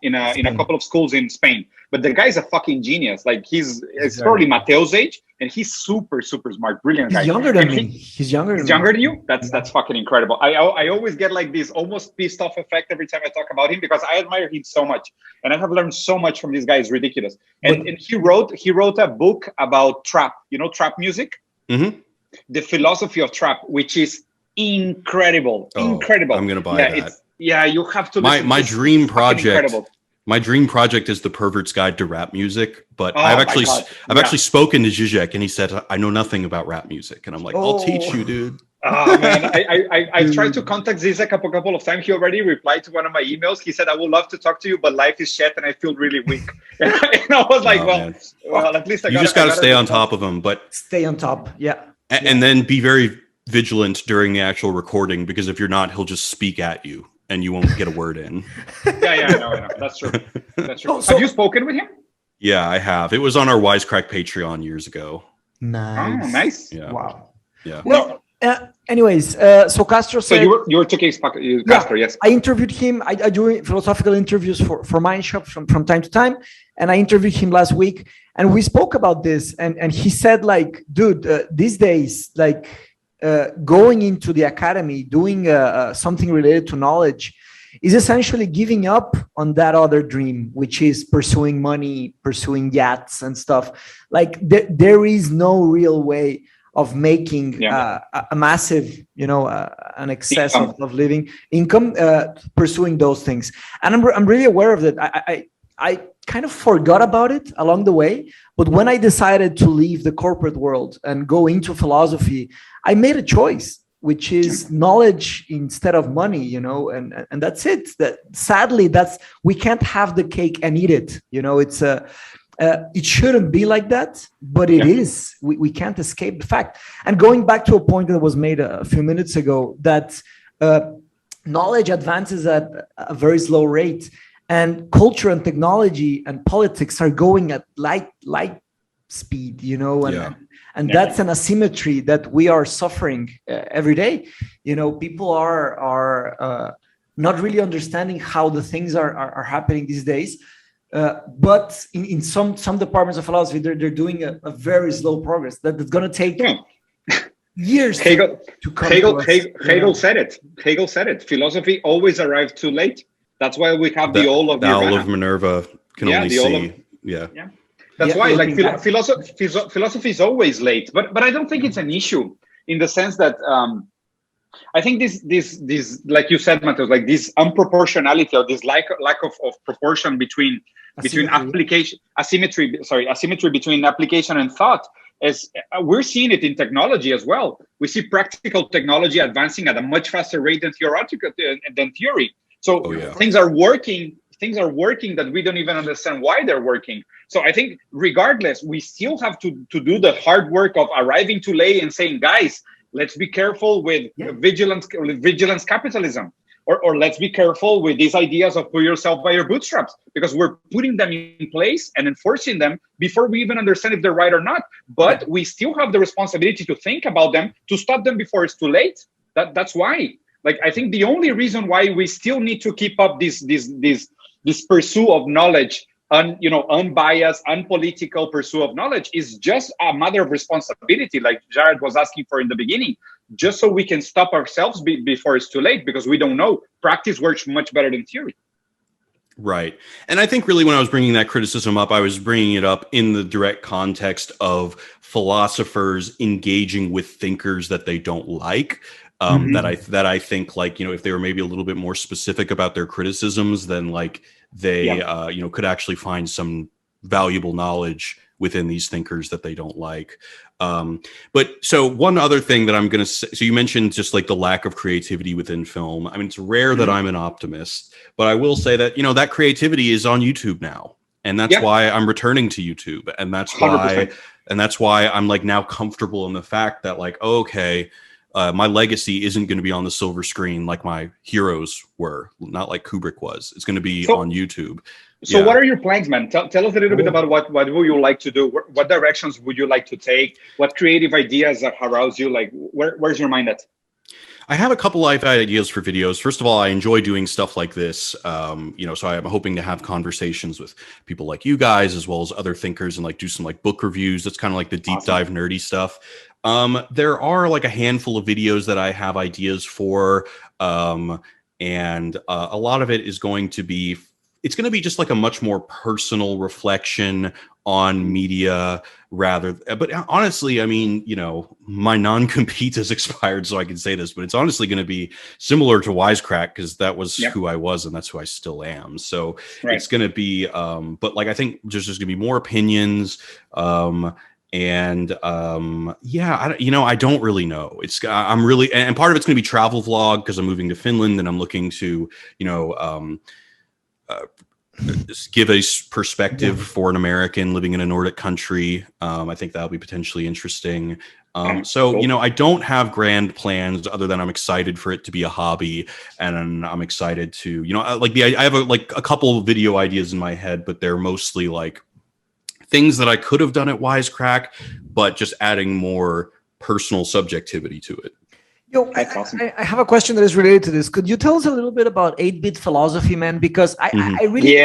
in a couple of schools in Spain. But the guy's a fucking genius. Like he's probably Mateus' age, and he's super smart, brilliant guy. He's younger than me. He's younger than you. That's fucking incredible. I always get like this almost pissed off effect every time I talk about him because I admire him so much, and I have learned so much from this guy. It's ridiculous. And he wrote a book about trap. You know, trap music. Mm-hmm. The philosophy of trap, which is incredible. Incredible. I'm gonna buy that. You have to. My dream project. My dream project is the Pervert's Guide to Rap Music, but I've actually spoken to Zizek and he said, I know nothing about rap music. And I'm like, I'll teach you, dude. Oh man, I've tried to contact Zizek a couple of times. He already replied to one of my emails. He said, I would love to talk to you, but life is shit and I feel really weak. And I was like, well, at least you just got to stay on top of them, but stay on top. Yeah. And then be very vigilant during the actual recording, because if you're not, he'll just speak at you and you won't get a word in. I know. That's true. Have you spoken with him? Yeah, I have. It was on our Wisecrack Patreon years ago. Nice. Oh, nice. Yeah. Wow. Yeah. Well, anyways, so Castro said... So you were talking Castro, yes. I interviewed him. I do philosophical interviews for Mindshop from time to time. And I interviewed him last week. And we spoke about this. And he said, like, dude, these days, like... going into the academy, doing something related to knowledge is essentially giving up on that other dream, which is pursuing money, pursuing yachts and stuff. Like there is no real way of making a massive, an excess of living income, pursuing those things. And I'm really aware of that. I kind of forgot about it along the way, but when I decided to leave the corporate world and go into philosophy, I made a choice, which is knowledge instead of money, and that's it. Sadly, we can't have the cake and eat it. It's it shouldn't be like that, but it is. We can't escape the fact. And going back to a point that was made a few minutes ago, that knowledge advances at a very slow rate. And culture and technology and politics are going at light speed, and that's an asymmetry that we are suffering every day. People are not really understanding how the things are happening these days. But in some departments of philosophy, they're doing a very slow progress that's going to take years to come. Hegel said it. Hegel said it. Philosophy always arrives too late. That's why we have the Owl of Nirvana. The Owl of Minerva can only see. That's why, like, philosophy is always late. But I don't think it's an issue in the sense that I think this like you said, Mateus, like this unproportionality or this lack of proportion between asymmetry between application and thought, is we're seeing it in technology as well. We see practical technology advancing at a much faster rate than theory. So things are working that we don't even understand why they're working. So I think regardless, we still have to do the hard work of arriving too late and saying, guys, let's be careful with vigilance capitalism, or let's be careful with these ideas of pull yourself by your bootstraps, because we're putting them in place and enforcing them before we even understand if they're right or not. But we still have the responsibility to think about them, to stop them before it's too late. That's why. Like, I think the only reason why we still need to keep up this pursuit of knowledge, unbiased, unpolitical pursuit of knowledge, is just a matter of responsibility, like Jared was asking for in the beginning, just so we can stop ourselves before it's too late, because we don't know. Practice works much better than theory. Right. And I think really when I was bringing that criticism up, I was bringing it up in the direct context of philosophers engaging with thinkers that they don't like. That I think, like, if they were maybe a little bit more specific about their criticisms, then like they could actually find some valuable knowledge within these thinkers that they don't like. But so one other thing that I'm going to say, so you mentioned just like the lack of creativity within film. I mean, it's rare that I'm an optimist, but I will say that, that creativity is on YouTube now. And that's why I'm returning to YouTube. And that's why, 100%. I'm like now comfortable in the fact that like, okay, my legacy isn't going to be on the silver screen like my heroes were, not like Kubrick was. It's going to be on YouTube. So what are your plans, man? Tell us a little bit about what would you like to do? What directions would you like to take? What creative ideas that arouse you? Like, where's your mind at? I have a couple of ideas for videos. First of all, I enjoy doing stuff like this. So I'm hoping to have conversations with people like you guys, as well as other thinkers, and like do some like book reviews. That's kind of like the deep dive nerdy stuff. There are like a handful of videos that I have ideas for. And a lot of it is going to be just like a much more personal reflection on media but honestly, I mean, my non-compete has expired, so I can say this, but it's honestly going to be similar to Wisecrack, because that was who I was and that's who I still am. So it's going to be, but like, I think there's just going to be more opinions. I don't really know. I'm really, and part of it's going to be travel vlog, because I'm moving to Finland and I'm looking to, give a perspective for an American living in a Nordic country. I think that'll be potentially interesting. I don't have grand plans other than I'm excited for it to be a hobby, and I'm excited to, I have a couple of video ideas in my head, but they're mostly like things that I could have done at Wisecrack, but just adding more personal subjectivity to it. That's awesome. I have a question that is related to this. Could you tell us a little bit about 8-bit philosophy, man? Because I really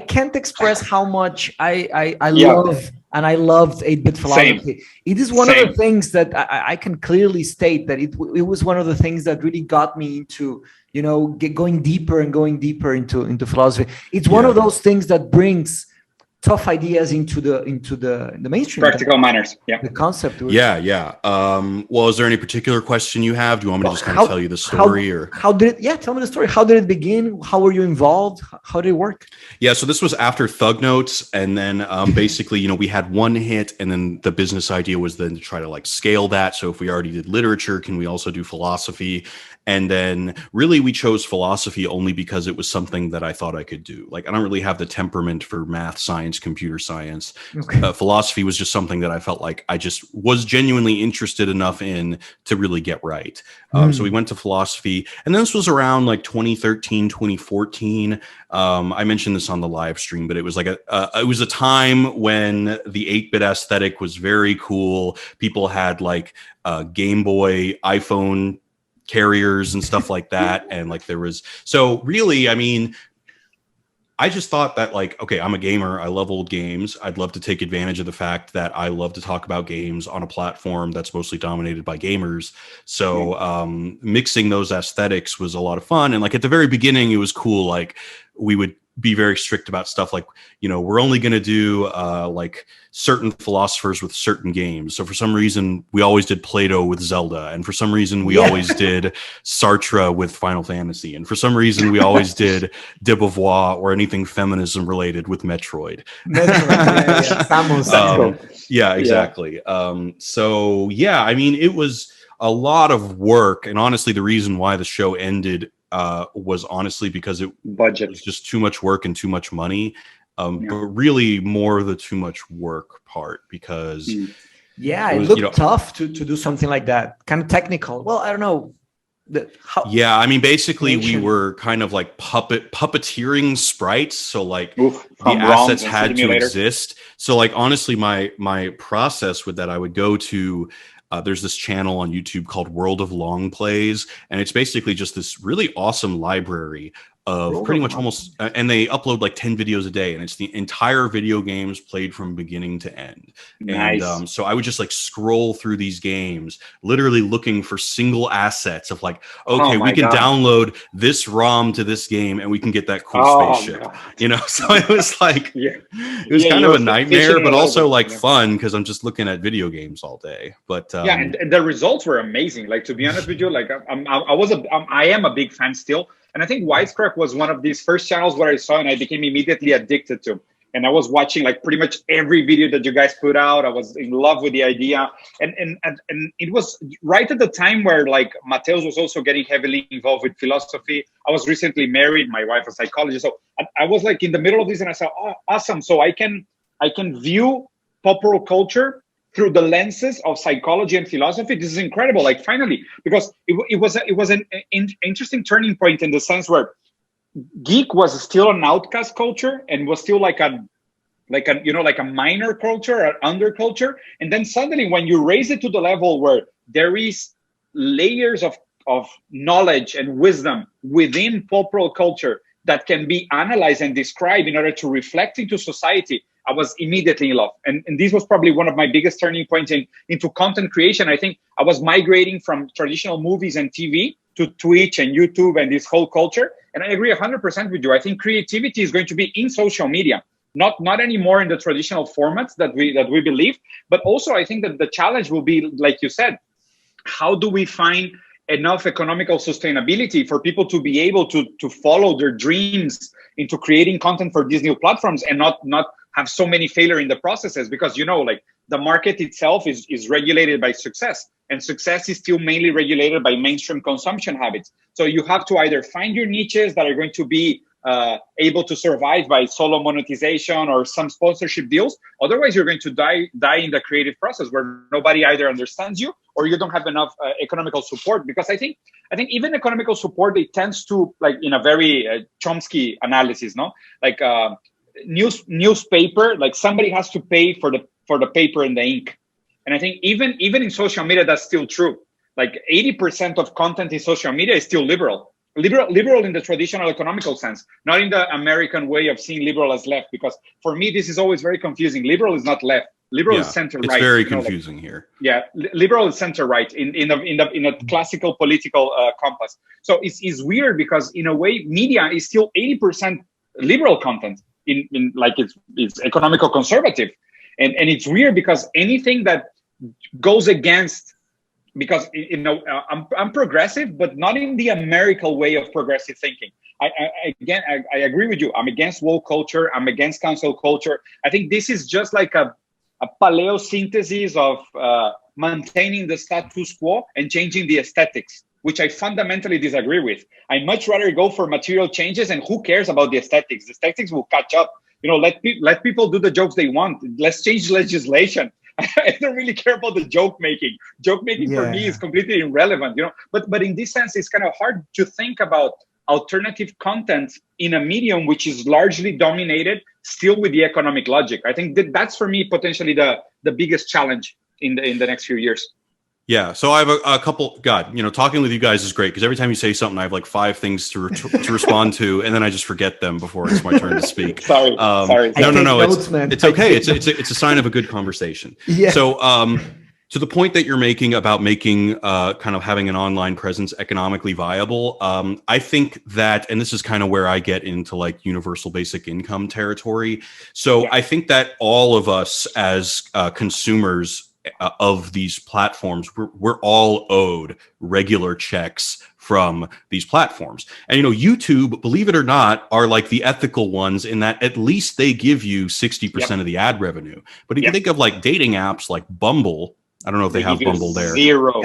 can't express how much I love, and I loved 8-bit philosophy. It is one of the things that I can clearly state that it was one of the things that really got me into, going deeper into philosophy. It's one of those things that brings tough ideas into the mainstream. Practical manners. Yeah. The concept. Well, is there any particular question you have? Do you want me to just kind of tell you the story, tell me the story. How did it begin? How were you involved? How did it work? Yeah. So this was after Thug Notes. And then basically, we had one hit, and then the business idea was then to try to like scale that. So if we already did literature, can we also do philosophy? And then really we chose philosophy only because it was something that I thought I could do. Like, I don't really have the temperament for math, science, computer science. Okay. Philosophy was just something that I felt like I just was genuinely interested enough in to really get right. So we went to philosophy, and this was around like 2013, 2014. I mentioned this on the live stream, but it was like it was a time when the 8-bit aesthetic was very cool. People had like Game Boy, iPhone carriers and stuff like that. And like so really, I mean, I just thought that like, okay, I'm a gamer. I love old games. I'd love to take advantage of the fact that I love to talk about games on a platform that's mostly dominated by gamers. So mixing those aesthetics was a lot of fun. And like at the very beginning, it was cool. Like we would be very strict about stuff like, we're only going to do like certain philosophers with certain games. So for some reason, we always did Plato with Zelda. And for some reason, we always did Sartre with Final Fantasy. And for some reason, we always did de Beauvoir or anything feminism related with Metroid. Yeah, exactly. So yeah, I mean, it was a lot of work. And honestly, the reason why the show ended was honestly because it was just too much work and too much money. But really more the too much work part, because it looked tough to do something like that, kind of technical. Well, I don't know. I mean, basically we were kind of like puppeteering sprites. So like the assets had to exist. So like, honestly, my process with that, I would go to, there's this channel on YouTube called World of Long Plays, and it's basically just this really awesome library of pretty much almost, and they upload like 10 videos a day, and it's the entire video games played from beginning to end. Nice. And so I would just like scroll through these games, literally looking for single assets of like, okay, we can download this ROM to this game and we can get that cool spaceship, So it was like, it was kind of a nightmare, but also like fun, because I'm just looking at video games all day. But and the results were amazing. Like, to be honest with you, like I am a big fan still. And I think Wisecrack was one of these first channels where I saw and I became immediately addicted to. And I was watching like pretty much every video that you guys put out. I was in love with the idea. And it was right at the time where like Mateus was also getting heavily involved with philosophy. I was recently married, my wife a psychologist. So I was like in the middle of this and I said, oh, awesome. So I can view popular culture through the lenses of psychology and philosophy. This is incredible. Like finally, because it was an interesting turning point in the sense where geek was still an outcast culture and was still like a minor culture or under culture. And then suddenly when you raise it to the level where there is layers of knowledge and wisdom within popular culture that can be analyzed and described in order to reflect into society, I was immediately in love. And this was probably one of my biggest turning points into content creation. I think I was migrating from traditional movies and TV to Twitch and YouTube and this whole culture. And I agree 100% with you. I think creativity is going to be in social media, not anymore in the traditional formats that we believe. But also I think that the challenge will be, like you said, how do we find enough economical sustainability for people to be able to follow their dreams into creating content for these new platforms and not have so many failure in the processes? Because like the market itself is regulated by success, and success is still mainly regulated by mainstream consumption habits. So you have to either find your niches that are going to be able to survive by solo monetization or some sponsorship deals. Otherwise, you're going to die in the creative process where nobody either understands you or you don't have enough economical support. Because I think even economical support, it tends to, like in a very Chomsky analysis, like newspaper, like somebody has to pay for the paper and the ink. And I think even in social media, that's still true. Like 80% of content in social media is still liberal in the traditional economical sense, not in the American way of seeing liberal as left. Because for me, this is always very confusing. Liberal is not left. Liberal is center right. It's very confusing here. Yeah, liberal is center right in a classical political compass. So it's weird because in a way, media is still 80% liberal content in like it's economical conservative, and it's weird because anything that goes against, because I'm progressive, but not in the American way of progressive thinking. I agree with you. I'm against woke culture. I'm against cancel culture. I think this is just like a paleo synthesis of maintaining the status quo and changing the aesthetics, which I fundamentally disagree with. I much rather go for material changes, and who cares about the aesthetics? The aesthetics will catch up. Let people do the jokes they want. Let's change legislation. I don't really care about the joke making. Joke making for me is completely irrelevant, But in this sense, it's kind of hard to think about alternative content in a medium which is largely dominated still with the economic logic. I think that's for me potentially the biggest challenge in the next few years. Yeah, so I have a couple. Talking with you guys is great because every time you say something, I have like 5 things to respond to, and then I just forget them before it's my turn to speak. Sorry. No. It's okay. It's a sign of a good conversation. Yeah. So To the point that you're making about making kind of having an online presence economically viable, I think that, and this is kind of where I get into like universal basic income territory. So I think that all of us as consumers of these platforms, we're all owed regular checks from these platforms. And, YouTube, believe it or not, are like the ethical ones in that at least they give you 60% of the ad revenue. But if you think of like dating apps like Bumble, I don't know if they have Bumble there. Zero.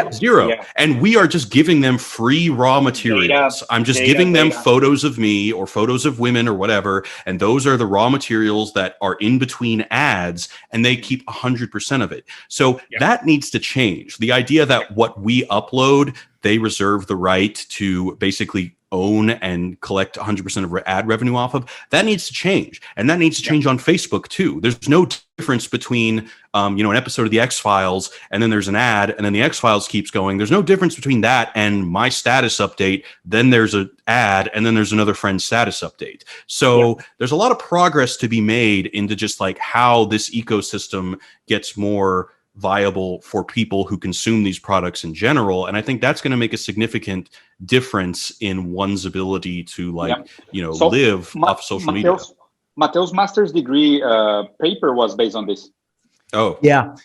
Yeah. And we are just giving them free raw materials. I'm just giving them photos of me or photos of women or whatever. And those are the raw materials that are in between ads, and they keep 100% of it. So that needs to change. The idea that what we upload, they reserve the right to basically own and collect 100% of ad revenue off of, that needs to change. And that needs to change on Facebook too. There's no difference between, an episode of the X-Files and then there's an ad and then the X-Files keeps going. There's no difference between that and my status update. Then there's an ad and then there's another friend's status update. So there's a lot of progress to be made into just like how this ecosystem gets more viable for people who consume these products in general. And I think that's going to make a significant difference in one's ability to live off social media. Mateus' master's degree paper was based on this. Oh, yeah.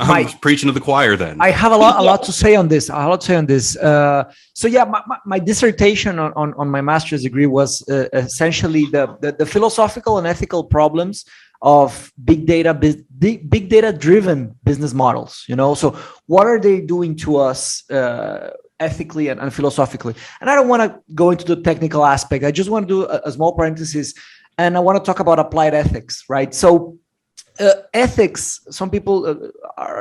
I'm preaching to the choir then. I have a lot to say on this. My dissertation on my master's degree was essentially the philosophical and ethical problems of big data driven business models. So what are they doing to us ethically and philosophically? And I don't want to go into the technical aspect. I just want to do a small parenthesis, and I want to talk about applied ethics, right? So ethics, some people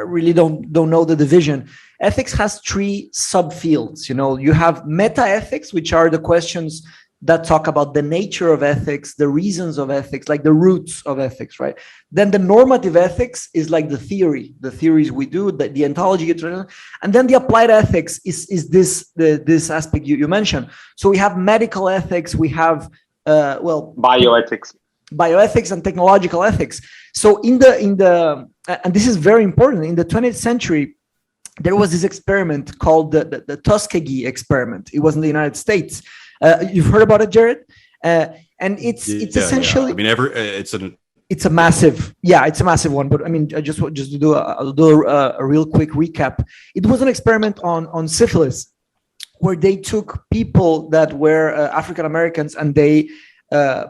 really don't know the division. Ethics has three subfields. You have meta ethics, which are the questions that talk about the nature of ethics, the reasons of ethics, like the roots of ethics, right? Then the normative ethics is like the theories we do, the ontology, and then the applied ethics is this aspect you mentioned. So we have medical ethics, we have bioethics and technological ethics. So in the and this is very important, in the 20th century, there was this experiment called the Tuskegee Experiment. It was in the United States. You've heard about it, Jared? And it's essentially. Yeah. I mean, it's a massive one. But I mean, I just to do a real quick recap. It was an experiment on syphilis, where they took people that were African Americans and they they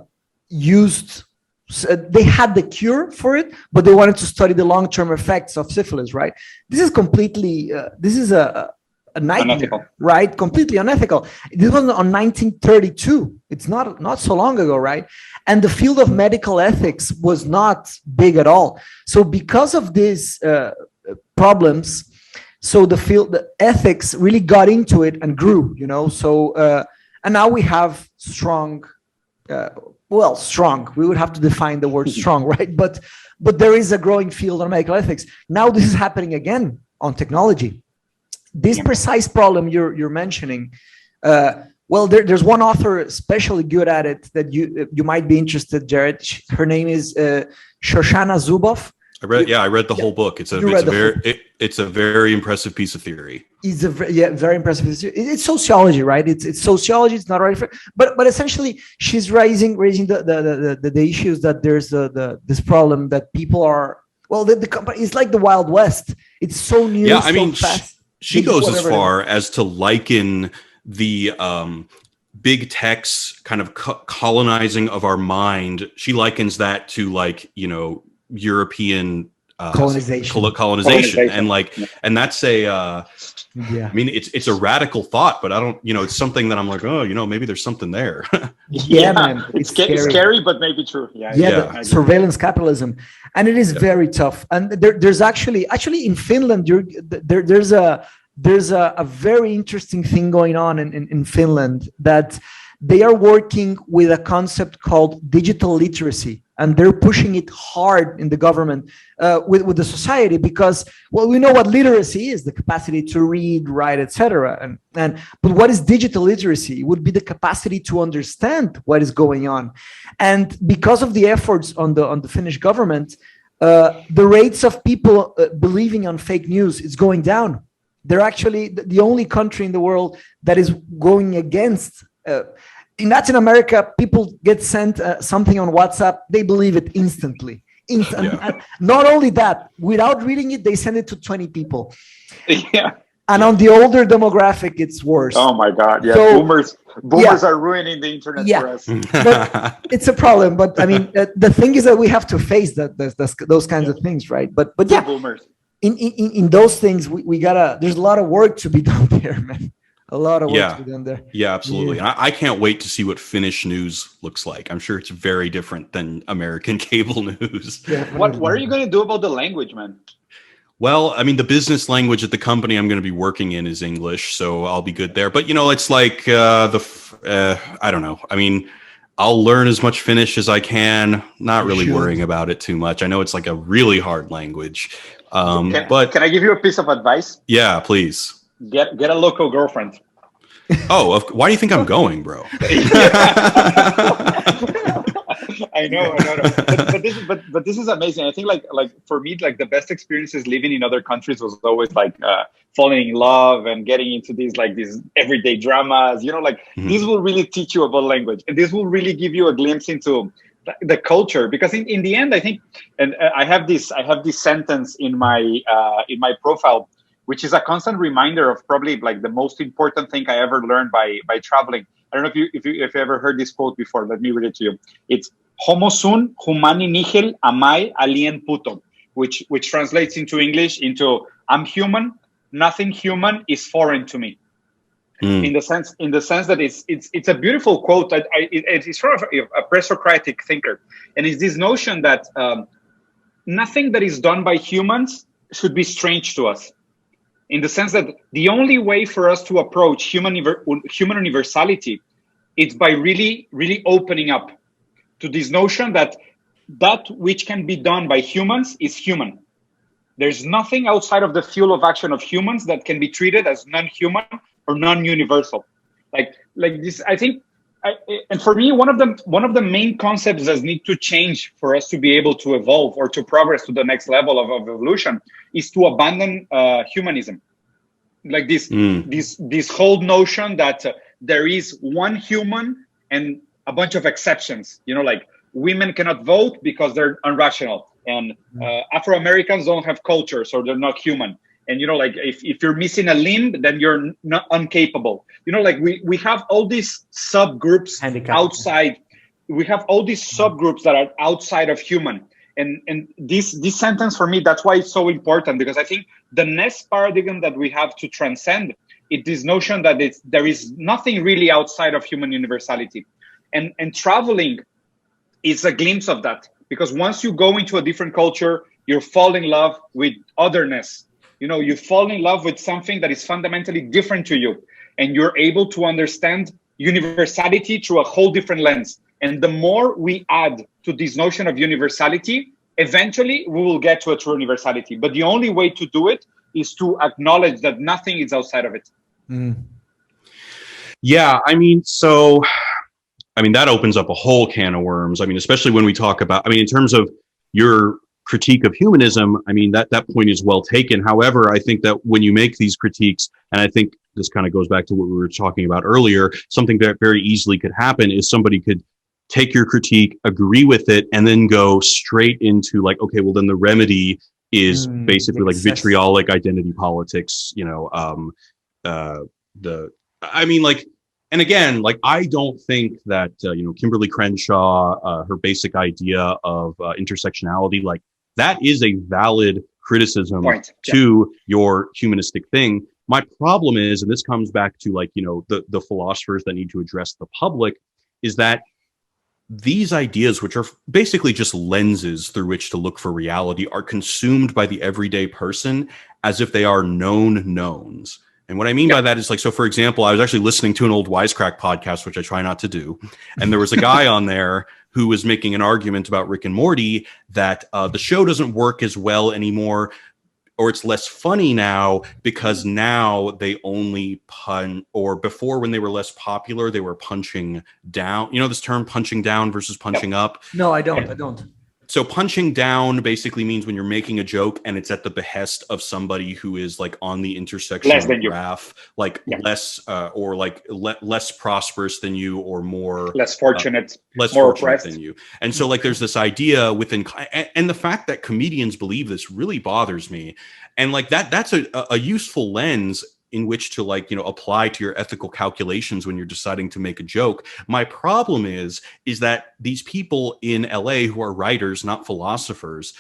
had the cure for it, but they wanted to study the long-term effects of syphilis. Right? This is completely. This is a nightmare, unethical. Right? Completely unethical. This was on 1932. It's not so long ago, right? And the field of medical ethics was not big at all. So because of these problems, so the ethics really got into it and grew. So and now we have strong. Strong. We would have to define the word strong, right? But there is a growing field on medical ethics. Now this is happening again on technology. This precise problem you're mentioning, there's one author especially good at it that you might be interested, Jared. Her name is Shoshana Zuboff. I read the whole book. It's a very impressive piece of theory. It's very impressive. It's sociology, right? It's sociology. It's not right, but essentially she's raising the issues that there's this problem that people are the company is like the Wild West. It's so new. Yeah, I mean, fast. She goes as far as to liken the big tech's kind of colonizing of our mind. She likens that to European colonization. And that's I mean, it's a radical thought, but I don't, it's something that I'm like, maybe there's something there. Man, it's scary, but maybe true. Surveillance capitalism, and it is very tough. And there's actually in Finland, there's a very interesting thing going on in Finland, that they are working with a concept called digital literacy, and they're pushing it hard in the government with the society, because we know what literacy is: the capacity to read, write, etc. But what is digital literacy? It would be the capacity to understand what is going on. And because of the efforts on the Finnish government, the rates of people believing on fake news is going down. They're actually the only country in the world that is going against. In Latin America, people get sent something on WhatsApp, they believe it instantly. And not only that, without reading it, they send it to 20 people. Yeah. And on the older demographic, it's worse. Oh my God! Yeah, So, boomers are ruining the internet for us. But it's a problem. But I mean, the thing is that we have to face those kinds of things, right? But yeah, boomers. In those things, we gotta. There's a lot of work to be done there, man. A lot of work to be done there. Yeah, absolutely. Yeah. And I can't wait to see what Finnish news looks like. I'm sure it's very different than American cable news. Yeah, what are you going to do about the language, man? Well, I mean, the business language at the company I'm going to be working in is English, so I'll be good there. But, you know, it's like I don't know. I mean, I'll learn as much Finnish as I can, not really worrying about it too much. I know it's like a really hard language. But can I give you a piece of advice? Yeah, please. Get a local girlfriend. Oh, why do you think I'm going, bro? I know. But this is amazing. I think like for me, like the best experiences living in other countries was always like falling in love and getting into these everyday dramas. You know, like this will really teach you about language, and this will really give you a glimpse into the culture. Because in the end, I think, and I have this sentence in my profile, which is a constant reminder of probably like the most important thing I ever learned by traveling. I don't know if you ever heard this quote before. Let me read it to you. It's "Homo sum humani nihil amai alien puto," which translates into English into "I'm human, nothing human is foreign to me." In the sense that it's a beautiful quote. It's from a pre-Socratic thinker, and it's this notion that nothing that is done by humans should be strange to us. In the sense that the only way for us to approach human universality is by really, really opening up to this notion that which can be done by humans is human. There's nothing outside of the field of action of humans that can be treated as non-human or non-universal. Like this, I think, and for me, one of the main concepts that need to change for us to be able to evolve or to progress to the next level of evolution is to abandon humanism. Like this whole notion that there is one human and a bunch of exceptions. You know, like women cannot vote because they're irrational, and Afro-Americans don't have culture, so they're not human. And, you know, like if you're missing a limb, then you're not incapable. You know, like we have all these subgroups outside. We have all these subgroups that are outside of human. And this sentence for me, that's why it's so important, because I think the next paradigm that we have to transcend is this notion that there is nothing really outside of human universality. And traveling is a glimpse of that, because once you go into a different culture, you fall in love with otherness. You know, you fall in love with something that is fundamentally different to you, and you're able to understand universality through a whole different lens. And the more we add to this notion of universality, eventually we will get to a true universality. But the only way to do it is to acknowledge that nothing is outside of it. Yeah, I mean, that opens up a whole can of worms. I mean, especially when we talk about, in terms of your critique of humanism, I mean, that point is well taken. However, I think that when you make these critiques, and I think this kind of goes back to what we were talking about earlier, something that very easily could happen is somebody could take your critique, agree with it, and then go straight into like, okay, well then the remedy is basically like vitriolic identity politics, you know, and again, like, I don't think that, Kimberly Crenshaw, her basic idea of intersectionality, like that is a valid criticism to your humanistic thing. My problem is, and this comes back to like, the philosophers that need to address the public, is that these ideas, which are basically just lenses through which to look for reality, are consumed by the everyday person as if they are known knowns. And what I mean by that is like, so for example, I was actually listening to an old Wisecrack podcast, which I try not to do. And there was a guy on there who was making an argument about Rick and Morty that the show doesn't work as well anymore, or it's less funny now because now they only pun, or before when they were less popular, they were punching down. You know this term punching down versus punching up? No, I don't. So punching down basically means when you're making a joke and it's at the behest of somebody who is like on the intersection Less of than you. graph, like less or like less prosperous than you or more less fortunate, less more fortunate oppressed. than you. And so like there's this idea within, and the fact that comedians believe this really bothers me. And like that's a useful lens in which to like, you know, apply to your ethical calculations when you're deciding to make a joke. My problem is that these people in LA who are writers, not philosophers,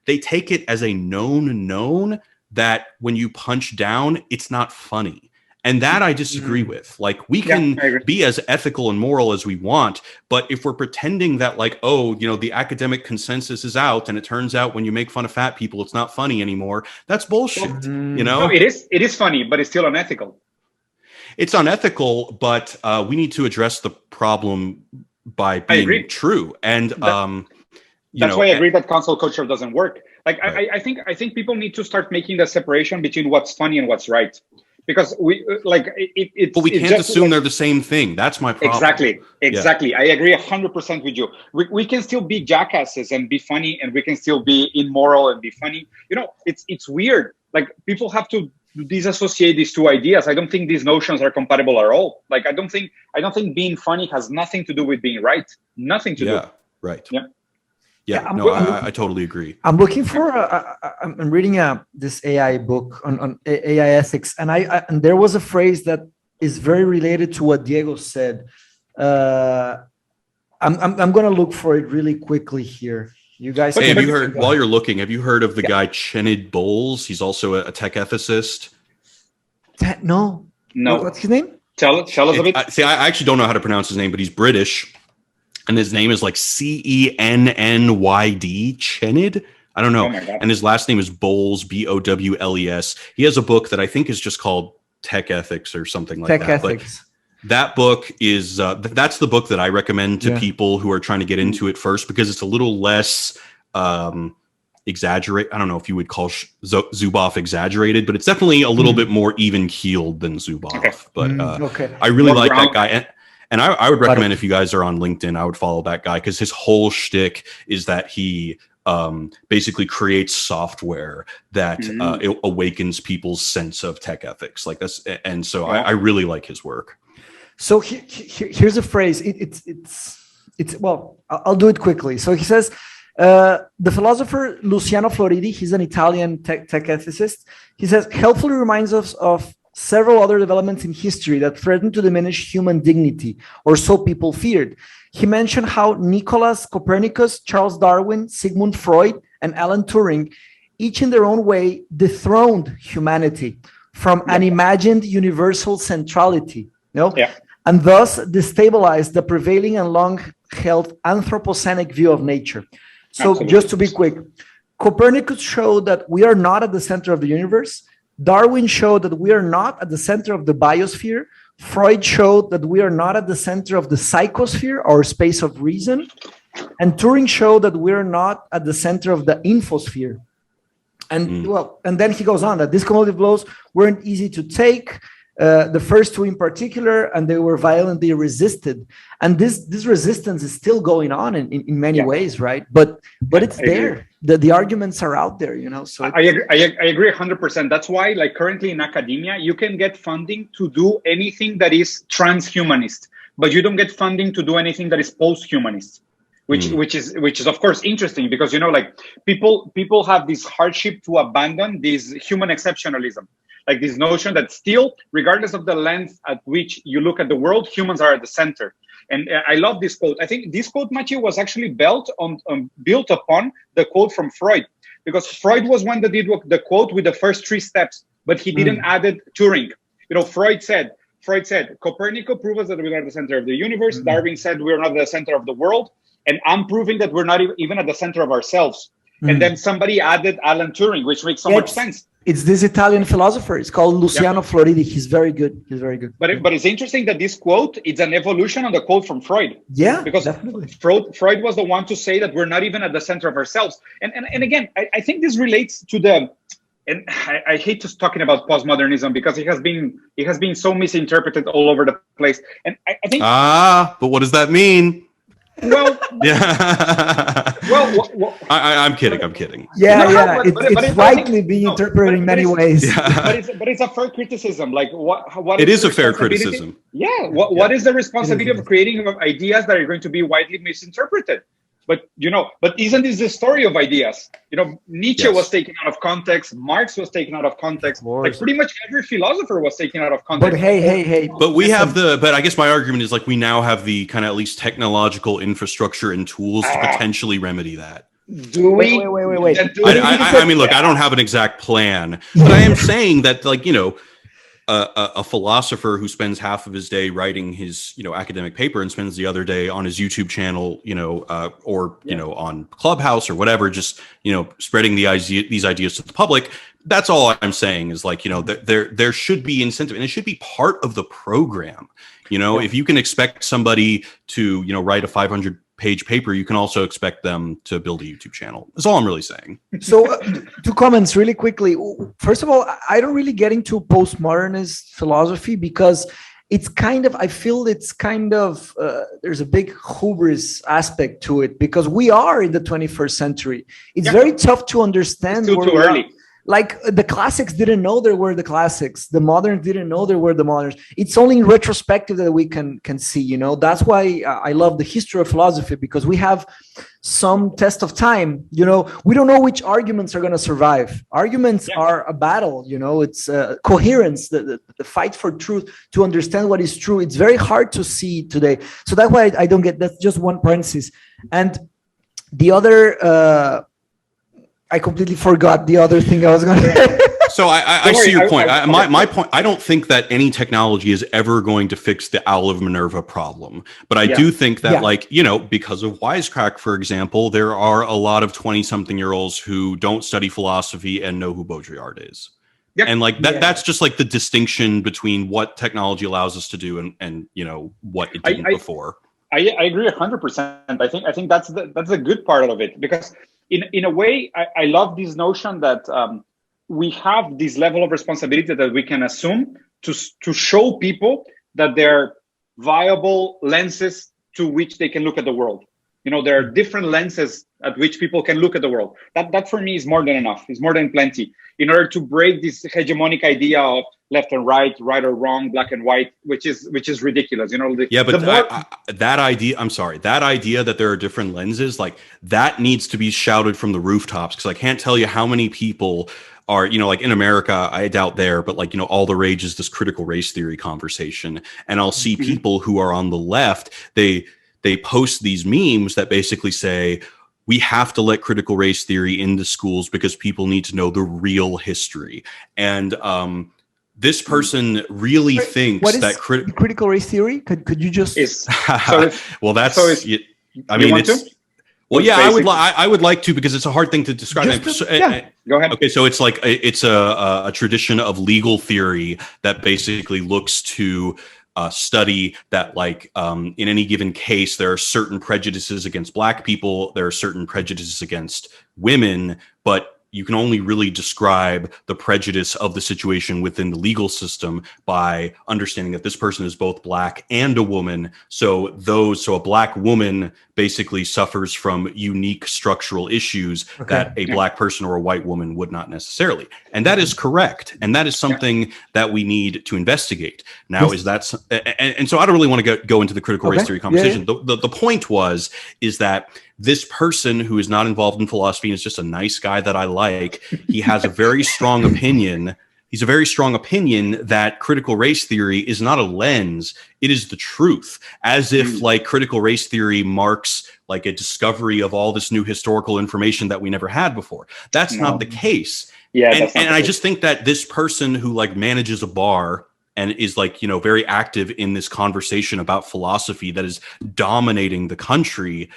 they take it as a known that when you punch down, it's not funny. And that I disagree with. Like we can be as ethical and moral as we want, but if we're pretending that like, oh, you know, the academic consensus is out and it turns out when you make fun of fat people, it's not funny anymore. That's bullshit. You know, No, it is funny, but it's still unethical. It's unethical, but we need to address the problem by being true. And that's why I agree that cancel culture doesn't work. Like right. I think people need to start making the separation between what's funny and what's right. Because we like it. But we can't assume they're the same thing. That's my problem. Exactly. Yeah. I agree 100% with you. We can still be jackasses and be funny, and we can still be immoral and be funny. You know, it's weird. Like people have to disassociate these two ideas. I don't think these notions are compatible at all. Like I don't think being funny has nothing to do with being right. Nothing to do. Yeah. Right. Yeah. Yeah, I totally agree. I'm looking for. I'm reading this AI book on AI ethics, and and there was a phrase that is very related to what Diego said. I'm going to look for it really quickly here. You guys. Hey, have you heard? While you're looking, have you heard of the guy Jared Bauer? He's also a tech ethicist. No. What's his name? Tell us a bit. See, I actually don't know how to pronounce his name, but he's British. And his name is like Cennyd, Chenid. I don't know. Oh my God. And his last name is Bowles, Bowles. He has a book that I think is just called Tech Ethics or something like that. Tech Ethics. But that book is, that's the book that I recommend to people who are trying to get into it first, because it's a little less exaggerate. I don't know if you would call Zuboff exaggerated, but it's definitely a little bit more even keeled than Zuboff. Okay. But I really More like ground. that guy. And I would recommend if you guys are on LinkedIn, I would follow that guy, because his whole shtick is that he basically creates software that it awakens people's sense of tech ethics. Like that's, and so I really like his work. So here's a phrase. It's well, I'll do it quickly. So he says, the philosopher Luciano Floridi, he's an Italian tech ethicist. He says, helpfully reminds us of several other developments in history that threatened to diminish human dignity, or so people feared. He mentioned how Nicholas Copernicus, Charles Darwin, Sigmund Freud, and Alan Turing, each in their own way, dethroned humanity from an imagined universal centrality, and thus destabilized the prevailing and long-held anthropocenic view of nature. So just to be quick, Copernicus showed that we are not at the center of the universe. Darwin showed that we are not at the center of the biosphere. Freud showed that we are not at the center of the psychosphere, or space of reason. And Turing showed that we are not at the center of the infosphere. And and then he goes on that these cumulative blows weren't easy to take. The first two in particular, and they were violently resisted. And this resistance is still going on in many ways, right? But it's there. The arguments are out there, So I agree 100%. That's why, like currently in academia, you can get funding to do anything that is transhumanist, but you don't get funding to do anything that is post-humanist. Which is of course interesting, because like people have this hardship to abandon this human exceptionalism. Like this notion that still, regardless of the length at which you look at the world, humans are at the center. And I love this quote. I think this quote, Matthew, was actually built upon the quote from Freud, because Freud was one that did the quote with the first 3 steps, but he didn't add Turing. Freud said, Copernicus proves that we're at the center of the universe. Darwin said we're not at the center of the world. And I'm proving that we're not even at the center of ourselves. And then somebody added Alan Turing, which makes so much sense. It's this Italian philosopher. It's called Luciano Floridi. He's very good. But it's interesting that this quote, it's an evolution on the quote from Freud. Yeah, because definitely. Freud was the one to say that we're not even at the center of ourselves. And again, I think this relates to the, and I hate just talking about postmodernism, because it has been so misinterpreted all over the place. And I think but what does that mean? Well, Yeah. well, I'm kidding. I'm kidding. Yeah, No, yeah. but- It's, but- but it's it's- rightly being no, interpreted in but many it's- ways. Yeah. but it's a fair criticism. Like what It is the a fair responsibility- criticism. Yeah. What is the responsibility It is. of creating ideas that are going to be widely misinterpreted? But isn't this the story of ideas? Nietzsche Yes. was taken out of context. Marx was taken out of context. Of course. Like pretty much every philosopher was taken out of But context. hey. But we have but I guess my argument is like we now have the kind of at least technological infrastructure and tools to potentially remedy that. Do we? Wait. I mean, look, I don't have an exact plan, but I am saying that, like, a philosopher who spends half of his day writing his, academic paper and spends the other day on his YouTube channel, or on Clubhouse or whatever, just spreading these ideas to the public. That's all I'm saying is like, there should be incentive, and it should be part of the program. If you can expect somebody to, write a 500-page paper, you can also expect them to build a YouTube channel. That's all I'm really saying. So, two comments really quickly. First of all, I don't really get into postmodernist philosophy because I feel it's kind of, there's a big hubris aspect to it because we are in the 21st century. It's very tough to understand. It's still where too we are. early. Like the classics didn't know there were the classics. The moderns didn't know there were the moderns. It's only in retrospective that we can see, That's why I love the history of philosophy, because we have some test of time. We don't know which arguments are going to survive. Arguments are a battle, it's coherence, the fight for truth, to understand what is true. It's very hard to see today. So that's why I don't get, that's just one parenthesis. And the other, I completely forgot the other thing I was going to say. So I see your point. My point, I don't think that any technology is ever going to fix the Owl of Minerva problem. But I do think that, because of Wisecrack, for example, there are a lot of 20-something-year-olds who don't study philosophy and know who Baudrillard is. Yep. And that's just like the distinction between what technology allows us to do and what it didn't before. I agree 100%. I think that's the good part of it, because in a way, I love this notion that we have this level of responsibility that we can assume to show people that there are viable lenses to which they can look at the world. There are different lenses at which people can look at the world. That for me is more than enough. It's more than plenty in order to break this hegemonic idea of left and right or wrong, black and white, which is ridiculous. That idea, I'm sorry, that idea that there are different lenses, like that needs to be shouted from the rooftops, because I can't tell you how many people are, like in America, I doubt there, but like, all the rage is this critical race theory conversation. And I'll see people who are on the left, they post these memes that basically say, we have to let critical race theory into schools because people need to know the real history. And this person really thinks what is that critical race theory? Could you just? Well, that's. So I mean, it's. To? Well, yeah, I would like to, because it's a hard thing to describe. Go ahead. Okay, so it's like it's a tradition of legal theory that basically looks to study that, like, in any given case, there are certain prejudices against Black people, there are certain prejudices against women, but you can only really describe the prejudice of the situation within the legal system by understanding that this person is both Black and a woman. So a Black woman basically suffers from unique structural issues that a Black person or a white woman would not necessarily. And that is correct. And that is something that we need to investigate. Now, is that, and so I don't really want to go into the critical race theory conversation. The point is that this person who is not involved in philosophy and is just a nice guy that I like, he has a very strong opinion. He's a very strong opinion that critical race theory is not a lens. It is the truth. As if like critical race theory marks like a discovery of all this new historical information that we never had before. That's not the case. Yeah. And I just think that this person who like manages a bar and is like, very active in this conversation about philosophy that is dominating the country,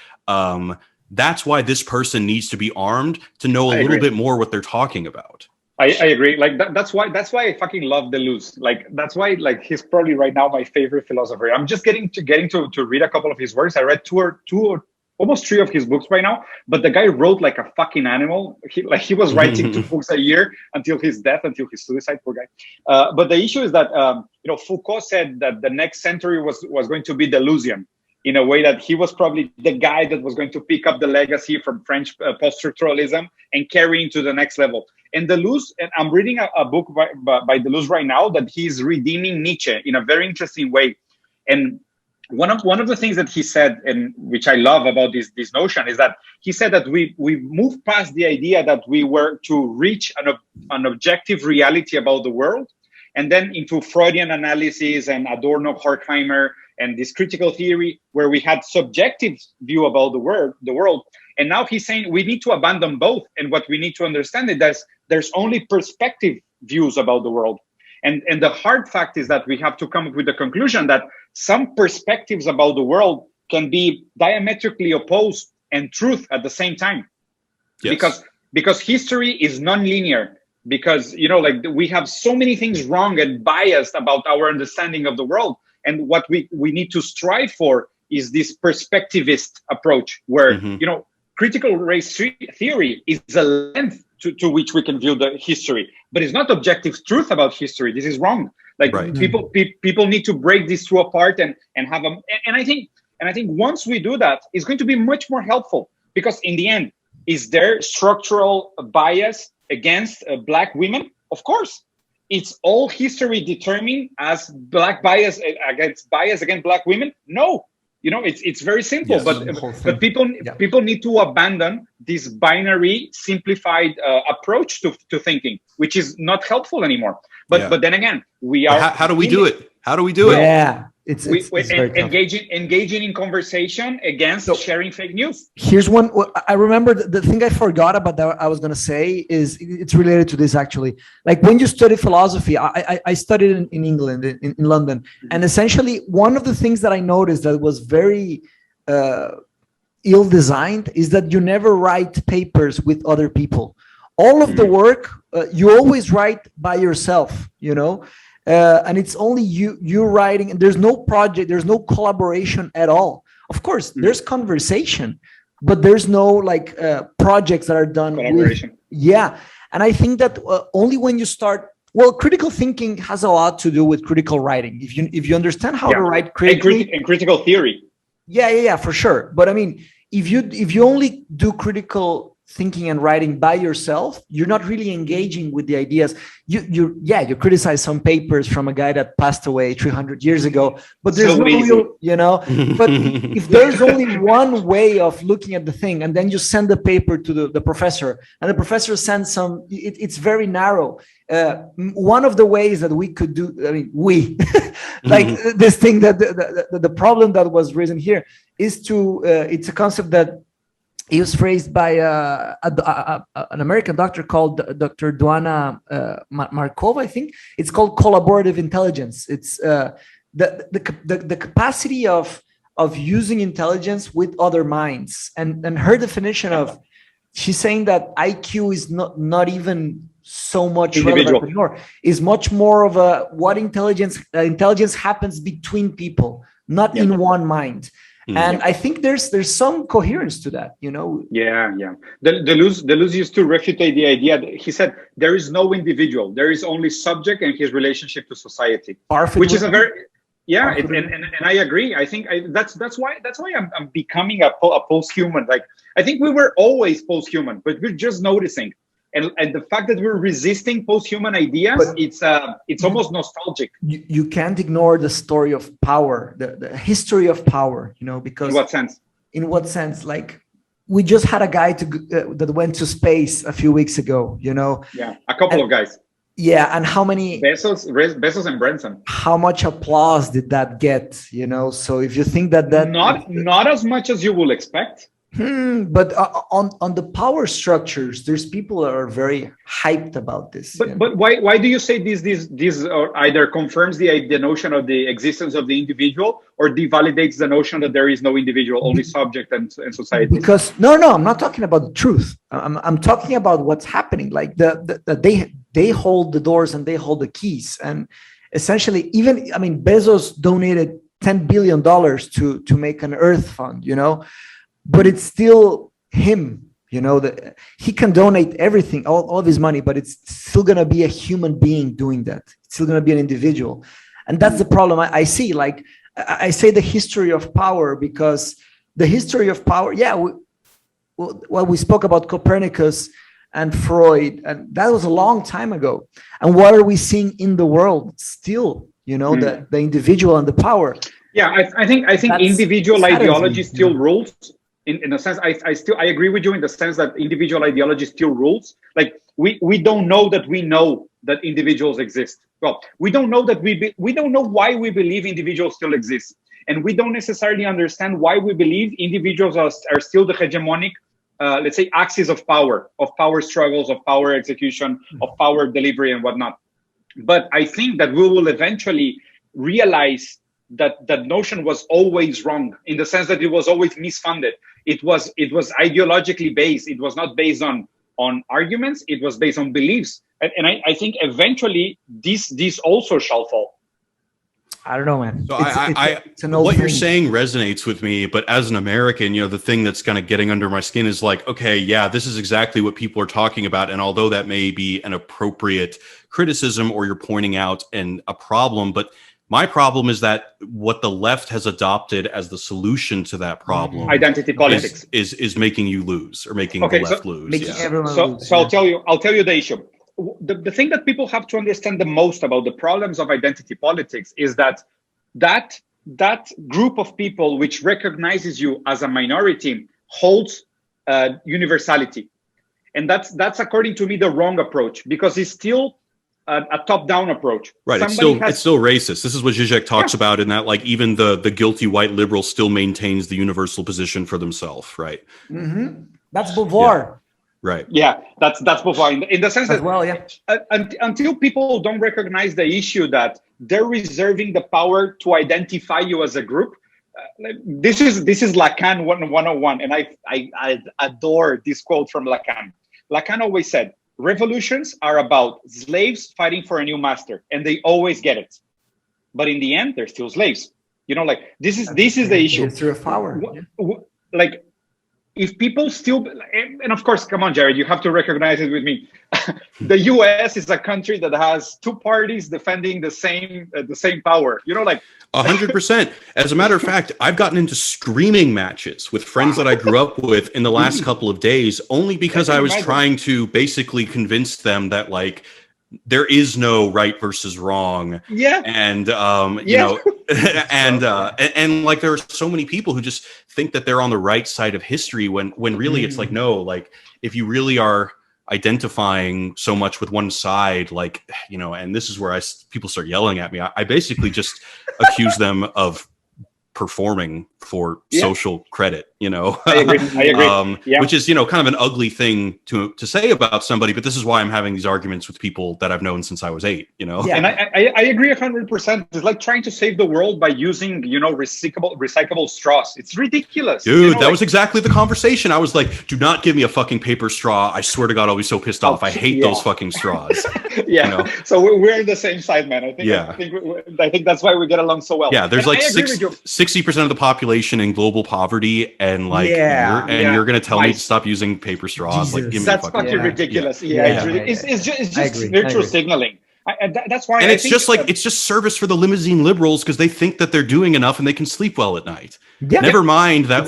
that's why this person needs to be armed to know a little bit more what they're talking about. I agree. Like that's why I fucking love Deleuze. Like that's why like he's probably right now my favorite philosopher. I'm just getting to read a couple of his works. I read two or almost 3 of his books right now. But the guy wrote like a fucking animal. He was writing 2 books a year until his death, until his suicide. Poor guy. But the issue is that Foucault said that the next century was going to be Deleuzian. in a way that he was probably the guy that was going to pick up the legacy from French post-structuralism and carry into the next level. And Deleuze, and I'm reading a book by Deleuze right now that he's redeeming Nietzsche in a very interesting way. And one of the things that he said, and which I love about this notion, is that he said that we moved past the idea that we were to reach an objective reality about the world, and then into Freudian analysis and Adorno, Horkheimer, and this critical theory where we had subjective view about the world. And now he's saying we need to abandon both. And what we need to understand is that there's only perspective views about the world. And the hard fact is that we have to come up with the conclusion that some perspectives about the world can be diametrically opposed and truth at the same time. Yes. Because history is non-linear. Because, like we have so many things wrong and biased about our understanding of the world. And what we need to strive for is this perspectivist approach where, critical race theory is a lens to which we can view the history, but it's not objective truth about history. This is wrong. Like people need to break these two apart and have them. And I think once we do that, it's going to be much more helpful, because in the end, is there structural bias against Black women? Of course. It's all history determined as Black bias against Black women? No. It's very simple, yes, but people need to abandon this binary simplified approach to thinking, which is not helpful anymore. But then again, we are. How do we do it? How do we do it? Yeah. It's engaging in conversation against sharing fake news. Here's one. I remember the thing I forgot about that I was going to say is it's related to this actually. Like when you study philosophy, I studied in England, in London. And essentially one of the things that I noticed that was very ill-designed is that you never write papers with other people. All of the work, you always write by yourself, and it's only you writing, and there's no project, there's no collaboration at all. Of course, there's conversation, but there's no projects that are done. Collaboration. And I think that only when you start, critical thinking has a lot to do with critical writing. If you understand how to write critically and critical theory. Yeah, for sure. But I mean, if you only do critical thinking and writing by yourself, you're not really engaging with the ideas. You criticize some papers from a guy that passed away 300 years ago, but there's no real, but if there's only one way of looking at the thing, and then you send the paper to the professor, and the professor sends some, it's very narrow. One of the ways that we could do, this thing that the problem that was risen here is to, it's a concept that it was phrased by an American doctor called Dr. Duana Markova, I think. It's called collaborative intelligence. It's the capacity of using intelligence with other minds. And her definition of, she's saying that IQ is not even so much relevant anymore. Is much more of what intelligence happens between people, not in one mind. And I think there's some coherence to that, Yeah. Deleuze used to refutate the idea. He said there is no individual, there is only subject and his relationship to society, which is a very and I agree. I think that's why I'm becoming a post-human. Like I think we were always post-human, but we're just noticing. And the fact that we're resisting post-human ideas, it's almost nostalgic. You can't ignore the story of power, the history of power, because in what sense? Like we just had a guy that went to space a few weeks ago, Yeah, a couple of guys. Yeah, and how many Bezos and Branson? How much applause did that get? So if you think that not as much as you will expect. But on the power structures, there's people that are very hyped about this. But why do you say this either confirms the notion of the existence of the individual or devalidates the notion that there is no individual, only subject and society? Because no, I'm not talking about the truth. I'm talking about what's happening. Like they hold the doors and they hold the keys, and essentially, Bezos donated $10 billion to make an Earth fund. But it's still him, that he can donate everything, all of his money, but it's still going to be a human being doing that. It's still going to be an individual. And that's the problem I see. Like I say the history of power because the history of power, we spoke about Copernicus and Freud, and that was a long time ago. And what are we seeing in the world still? The individual and the power. Yeah, I think That's individual ideology saddening, still rules. In a sense, I agree with you in the sense that individual ideology still rules. Like we don't know that we know that individuals exist. Well, we don't know that we don't know why we believe individuals still exist, and we don't necessarily understand why we believe individuals are still the hegemonic, let's say, axis of power struggles, of power execution, of power delivery, and whatnot. But I think that we will eventually realize that that notion was always wrong, in the sense that it was always misfunded. It was ideologically based. It was not based on arguments. It was based on beliefs. And I think eventually this also shall fall. I don't know, man. So It's an old what you're thing. saying resonates with me, but as an American, the thing that's kind of getting under my skin is like, okay, yeah, this is exactly what people are talking about. And although that may be an appropriate criticism or you're pointing out a problem, but my problem is that what the left has adopted as the solution to that problem, Identity politics, is making you lose, or making the left lose. making everyone lose, so I'll tell you the issue. The thing that people have to understand the most about the problems of identity politics is that group of people which recognizes you as a minority holds universality, and that's according to me the wrong approach, because it's still a top-down approach. Right. It's still racist. This is what Zizek talks about, in that, like, even the guilty white liberal still maintains the universal position for themselves. Right. Mm-hmm. That's Beauvoir. Yeah. Right. Yeah, that's Beauvoir, in the sense As that well, yeah. Until people don't recognize the issue that they're reserving the power to identify you as a group. This is Lacan 101, and I adore this quote from Lacan. Lacan always said, revolutions are about slaves fighting for a new master, and they always get it. But in the end, they're still slaves. This is the issue. History of power. Like, if people still, and of course, come on, Jared, you have to recognize it with me. The U.S. is a country that has two parties defending the same power. 100%. As a matter of fact, I've gotten into screaming matches with friends that I grew up with in the last couple of days, only because I was trying to basically convince them that, like, there is no right versus wrong. Yeah. And, and like, there are so many people who just think that they're on the right side of history when really it's like, no, like, if you really are identifying so much with one side, like, and this is where people start yelling at me. I basically just accuse them of performing for social credit, I agree. Which is, kind of an ugly thing to say about somebody, but this is why I'm having these arguments with people that I've known since I was 8, Yeah. And I agree 100%. It's like trying to save the world by using, recyclable straws. It's ridiculous. Dude, that was exactly the conversation. I was like, do not give me a fucking paper straw. I swear to God, I'll be so pissed off. I hate those fucking straws. Yeah. So we're on the same side, man. I think that's why we get along so well. Yeah. There's like 60% of the population in global poverty, and like you're gonna tell me to stop using paper straws. Jesus. Like, give me That's a fucking fucking ridiculous. It's just agree. virtual signaling. That's why. And it's just service for the limousine liberals, because they think that they're doing enough and they can sleep well at night. Yeah. Never mind that,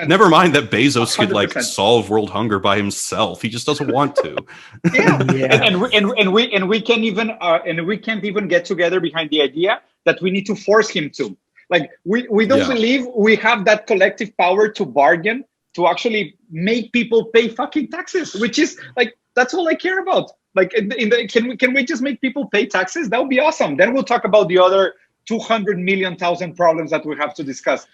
never mind that Bezos could 100%. solve world hunger by himself. He just doesn't want to. And we can't even get together behind the idea that we need to force him to. Like, we don't believe we have that collective power to bargain, to actually make people pay fucking taxes, which is like, that's all I care about. Like, can we just make people pay taxes? That would be awesome. Then we'll talk about the other 200 million thousand problems that we have to discuss.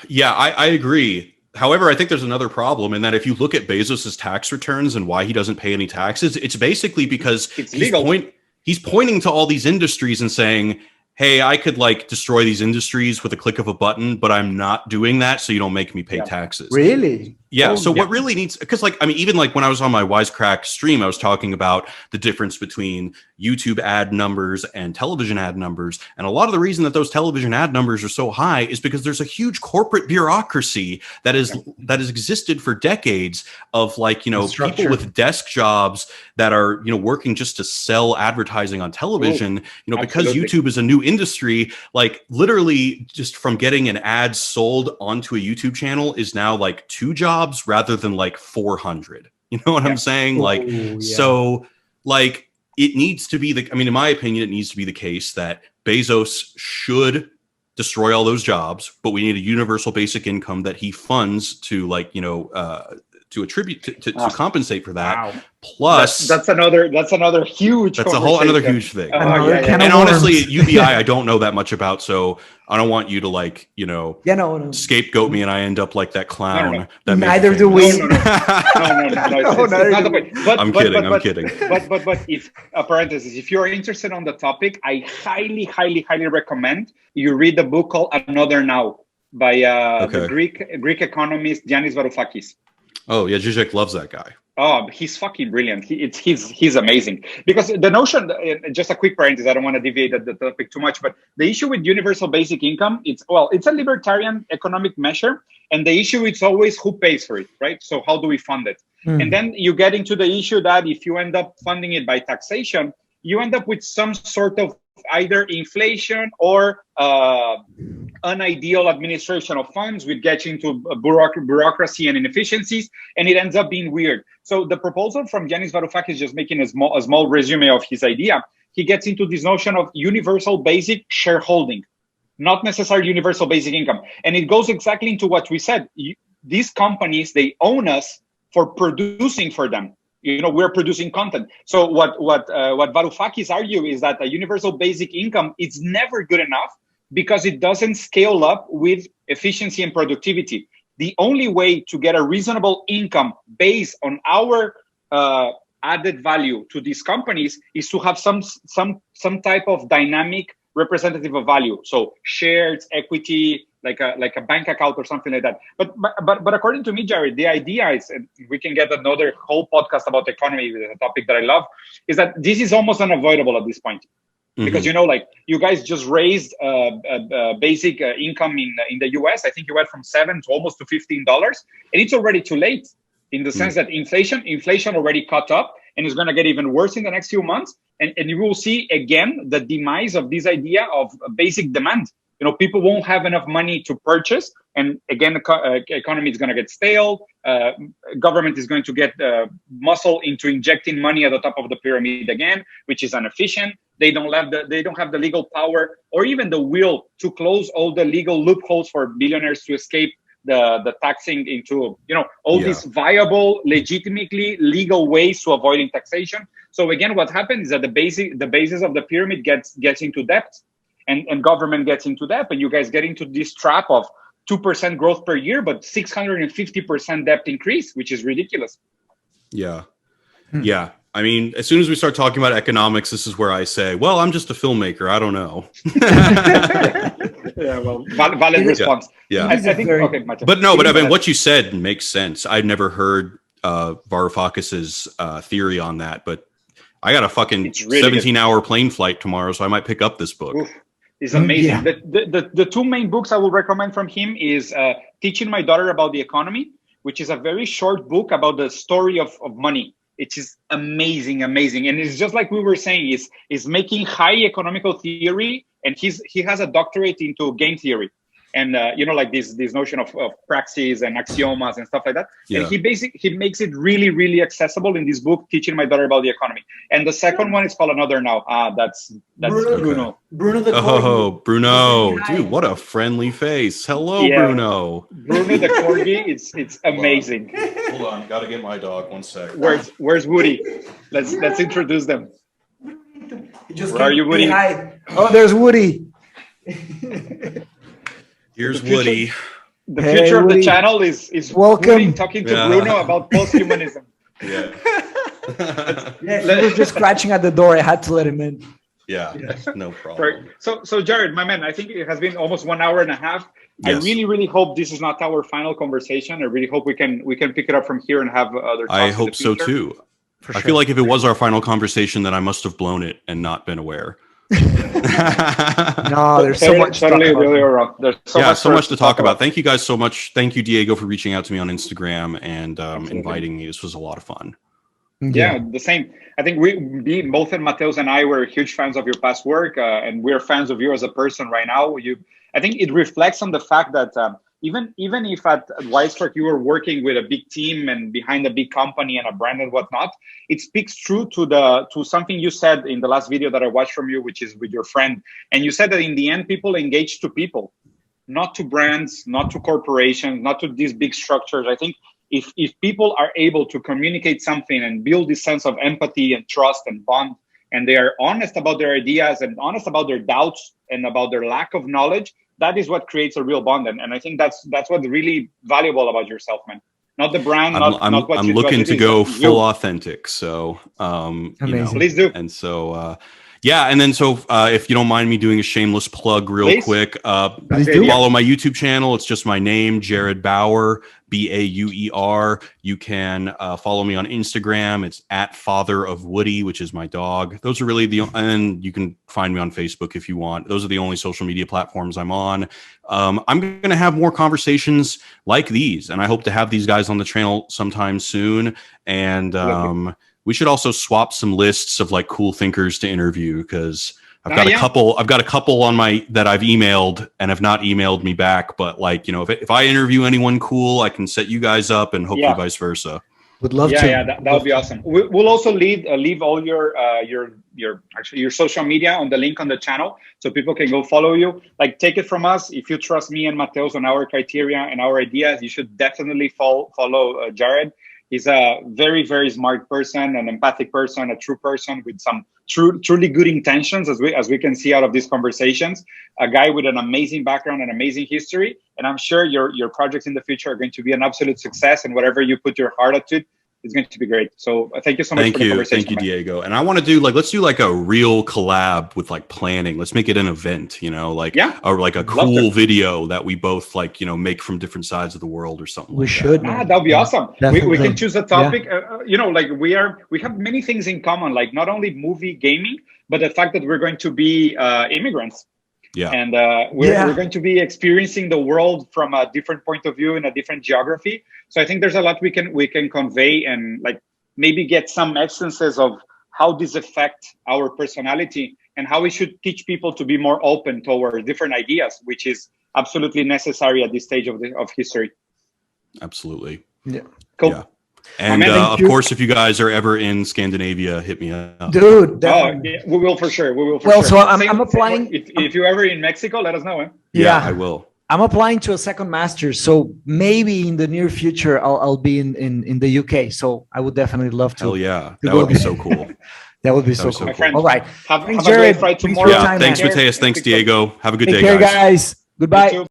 Yeah, I agree. However, I think there's another problem in that if you look at Bezos's tax returns and why he doesn't pay any taxes, it's basically because he's pointing to all these industries and saying, hey, I could like destroy these industries with a click of a button, but I'm not doing that, so you don't make me pay taxes. Really? Yeah. What really needs, because like, I mean, even like when I was on my Wisecrack stream, I was talking about the difference between YouTube ad numbers and television ad numbers. And a lot of the reason that those television ad numbers are so high is because there's a huge corporate bureaucracy that has existed for decades of like, people with desk jobs that are, working just to sell advertising on television, because YouTube is a new industry, like literally just from getting an ad sold onto a YouTube channel is now like 2 jobs rather than like 400. You know what I'm saying? Like, so like it needs to be I mean, in my opinion, it needs to be the case that Bezos should destroy all those jobs, but we need a universal basic income that he funds to like, to attribute to compensate for that. Wow. Plus that's another huge. That's another huge thing. Can And of honestly, worms. UBI I don't know that much about, so I don't want you to like, No. scapegoat me and I end up like that clown. No. That made Neither the do we. famous- No. It's not the point. But, I'm kidding. But if a parenthesis, if you're interested on the topic, I highly recommend you read the book called Another Now by the Greek economist Yanis Varoufakis. Oh yeah, Zizek loves that guy. Oh, he's fucking brilliant. He's amazing. Because the notion, just a quick parenthesis, I don't want to deviate the topic too much, but the issue with universal basic income, it's a libertarian economic measure, and the issue is always who pays for it, right? So how do we fund it? And then you get into the issue that if you end up funding it by taxation, you end up with some sort of either inflation or unideal administration of funds, which gets into bureaucracy and inefficiencies, and it ends up being weird. So the proposal from Yanis Varoufakis, just making a small resume of his idea, he gets into this notion of universal basic shareholding, not necessarily universal basic income. And it goes exactly into what we said. These companies, they own us for producing for them. We're producing content. So what Varoufakis argue is that a universal basic income is never good enough because it doesn't scale up with efficiency and productivity. The only way to get a reasonable income based on our added value to these companies is to have some type of dynamic representative of value. So shares, equity, like a bank account or something like that. But according to me, Jared, the idea is, and we can get another whole podcast about economy, a topic that I love, is that this is almost unavoidable at this point. Because you guys just raised basic income in the US. I think you went from $7 to almost to $15, and it's already too late in the sense that inflation already caught up and is going to get even worse in the next few months. And you will see again the demise of this idea of basic demand. People won't have enough money to purchase, and again, the economy is going to get stale. Government is going to get muscle into injecting money at the top of the pyramid again, which is inefficient. They don't have the legal power or even the will to close all the legal loopholes for billionaires to escape the taxing into these viable, legitimately legal ways to avoiding taxation. So again, what happens is that the basis of the pyramid gets into debt. And government gets into that, but you guys get into this trap of 2% growth per year, but 650% debt increase, which is ridiculous. Yeah. Yeah. I mean, as soon as we start talking about economics, this is where I say, well, I'm just a filmmaker. I don't know. Yeah, well, valid response. Yeah. I think, okay, but I mean, what you said makes sense. I've never heard Varoufakis's theory on that, but I got a fucking 17-hour plane flight tomorrow, so I might pick up this book. Oof. It's amazing. The 2 main books I will recommend from him is Teaching My Daughter About the Economy, which is a very short book about the story of money. It is amazing. And it's just like we were saying, is making high economical theory, and he has a doctorate into game theory. And like this notion of praxis and axiomas and stuff like that. Yeah. And he makes it really, really accessible in this book, Teaching My Daughter About the Economy. And the second one is called Another Now. That's Bruno. Bruno the Corgi. Oh, Bruno. Dude, what a friendly face. Hello, Bruno. Bruno the Corgi, it's amazing. Hold on, gotta get my dog 1 sec. Where's Woody? Let's introduce them. Where are you, Woody? Oh, there's Woody. Here's Woody. The future of the channel is welcome. Woody talking to Bruno about post-humanism. Yeah. He was just scratching at the door. I had to let him in. Yeah, no problem. So Jared, my man, I think it has been almost 1 hour and a half. Yes. I really, really hope this is not our final conversation. I really hope we can pick it up from here and have other talks. I hope so too. I feel like if it was our final conversation, then I must have blown it and not been aware. No, there's so much to talk about. There's so much to talk about. Thank you guys so much. Thank you, Diego, for reaching out to me on Instagram and inviting me. This was a lot of fun. Yeah, the same. I think both Mateus and I were huge fans of your past work, and we're fans of you as a person right now. I think it reflects on the fact that even if at Wisecrack you were working with a big team and behind a big company and a brand and whatnot, it speaks true to something you said in the last video that I watched from you, which is with your friend. And you said that in the end, people engage to people, not to brands, not to corporations, not to these big structures. I think if people are able to communicate something and build this sense of empathy and trust and bond, and they are honest about their ideas and honest about their doubts and about their lack of knowledge, that is what creates a real bond. And I think that's what's really valuable about yourself, man. Not the brand, not what I'm you looking do, to go full authentic. So, Please do. And so, yeah. And then, if you don't mind me doing a shameless plug real quick, Please do. follow my YouTube channel. It's just my name, Jared Bauer, Bauer. You can follow me on Instagram. It's at Father of Woody, which is my dog. Those are really and you can find me on Facebook if you want. Those are the only social media platforms I'm on. I'm going to have more conversations like these, and I hope to have these guys on the channel sometime soon. And we should also swap some lists of like cool thinkers to interview, because I've got a couple. I've got a couple on that I've emailed and have not emailed me back. But like, if I interview anyone cool, I can set you guys up, and hopefully vice versa. Would love to. Yeah, that would be awesome. We'll also leave all your social media on the link on the channel, so people can go follow you. Like, take it from us. If you trust me and Mateus on our criteria and our ideas, you should definitely follow Jared. He's a very, very smart person, an empathic person, a true person with some truly good intentions, as we can see out of these conversations. A guy with an amazing background and amazing history. And I'm sure your projects in the future are going to be an absolute success. And whatever you put your heart into it, it's going to be great. So thank you so much for the conversation. Thank you, Diego. And I want to do let's do like a real collab with like planning. Let's make it an event, or like a cool video that we both make from different sides of the world or something. We should. That would be awesome. We can choose a topic. Yeah. We have many things in common, like not only movie gaming, but the fact that we're going to be immigrants. Yeah. And we're going to be experiencing the world from a different point of view in a different geography. So I think there's a lot we can convey, and like maybe get some essences of how this affects our personality and how we should teach people to be more open toward different ideas, which is absolutely necessary at this stage of history. Absolutely. Yeah. Cool. Yeah. And of course, if you guys are ever in Scandinavia, hit me up. Dude. Yeah, we will for sure. So I'm applying. If you're ever in Mexico, let us know. Eh? Yeah, I will. I'm applying to a second master's, so maybe in the near future I'll be in the UK. So I would definitely love to. Hell yeah, that would be so cool. That would be so cool. Friend, all right. Have Thanks, a great Jared. flight tomorrow. Yeah, thanks, Mateus. Thanks, Diego. Have a good day, Take care, guys. guys. Goodbye.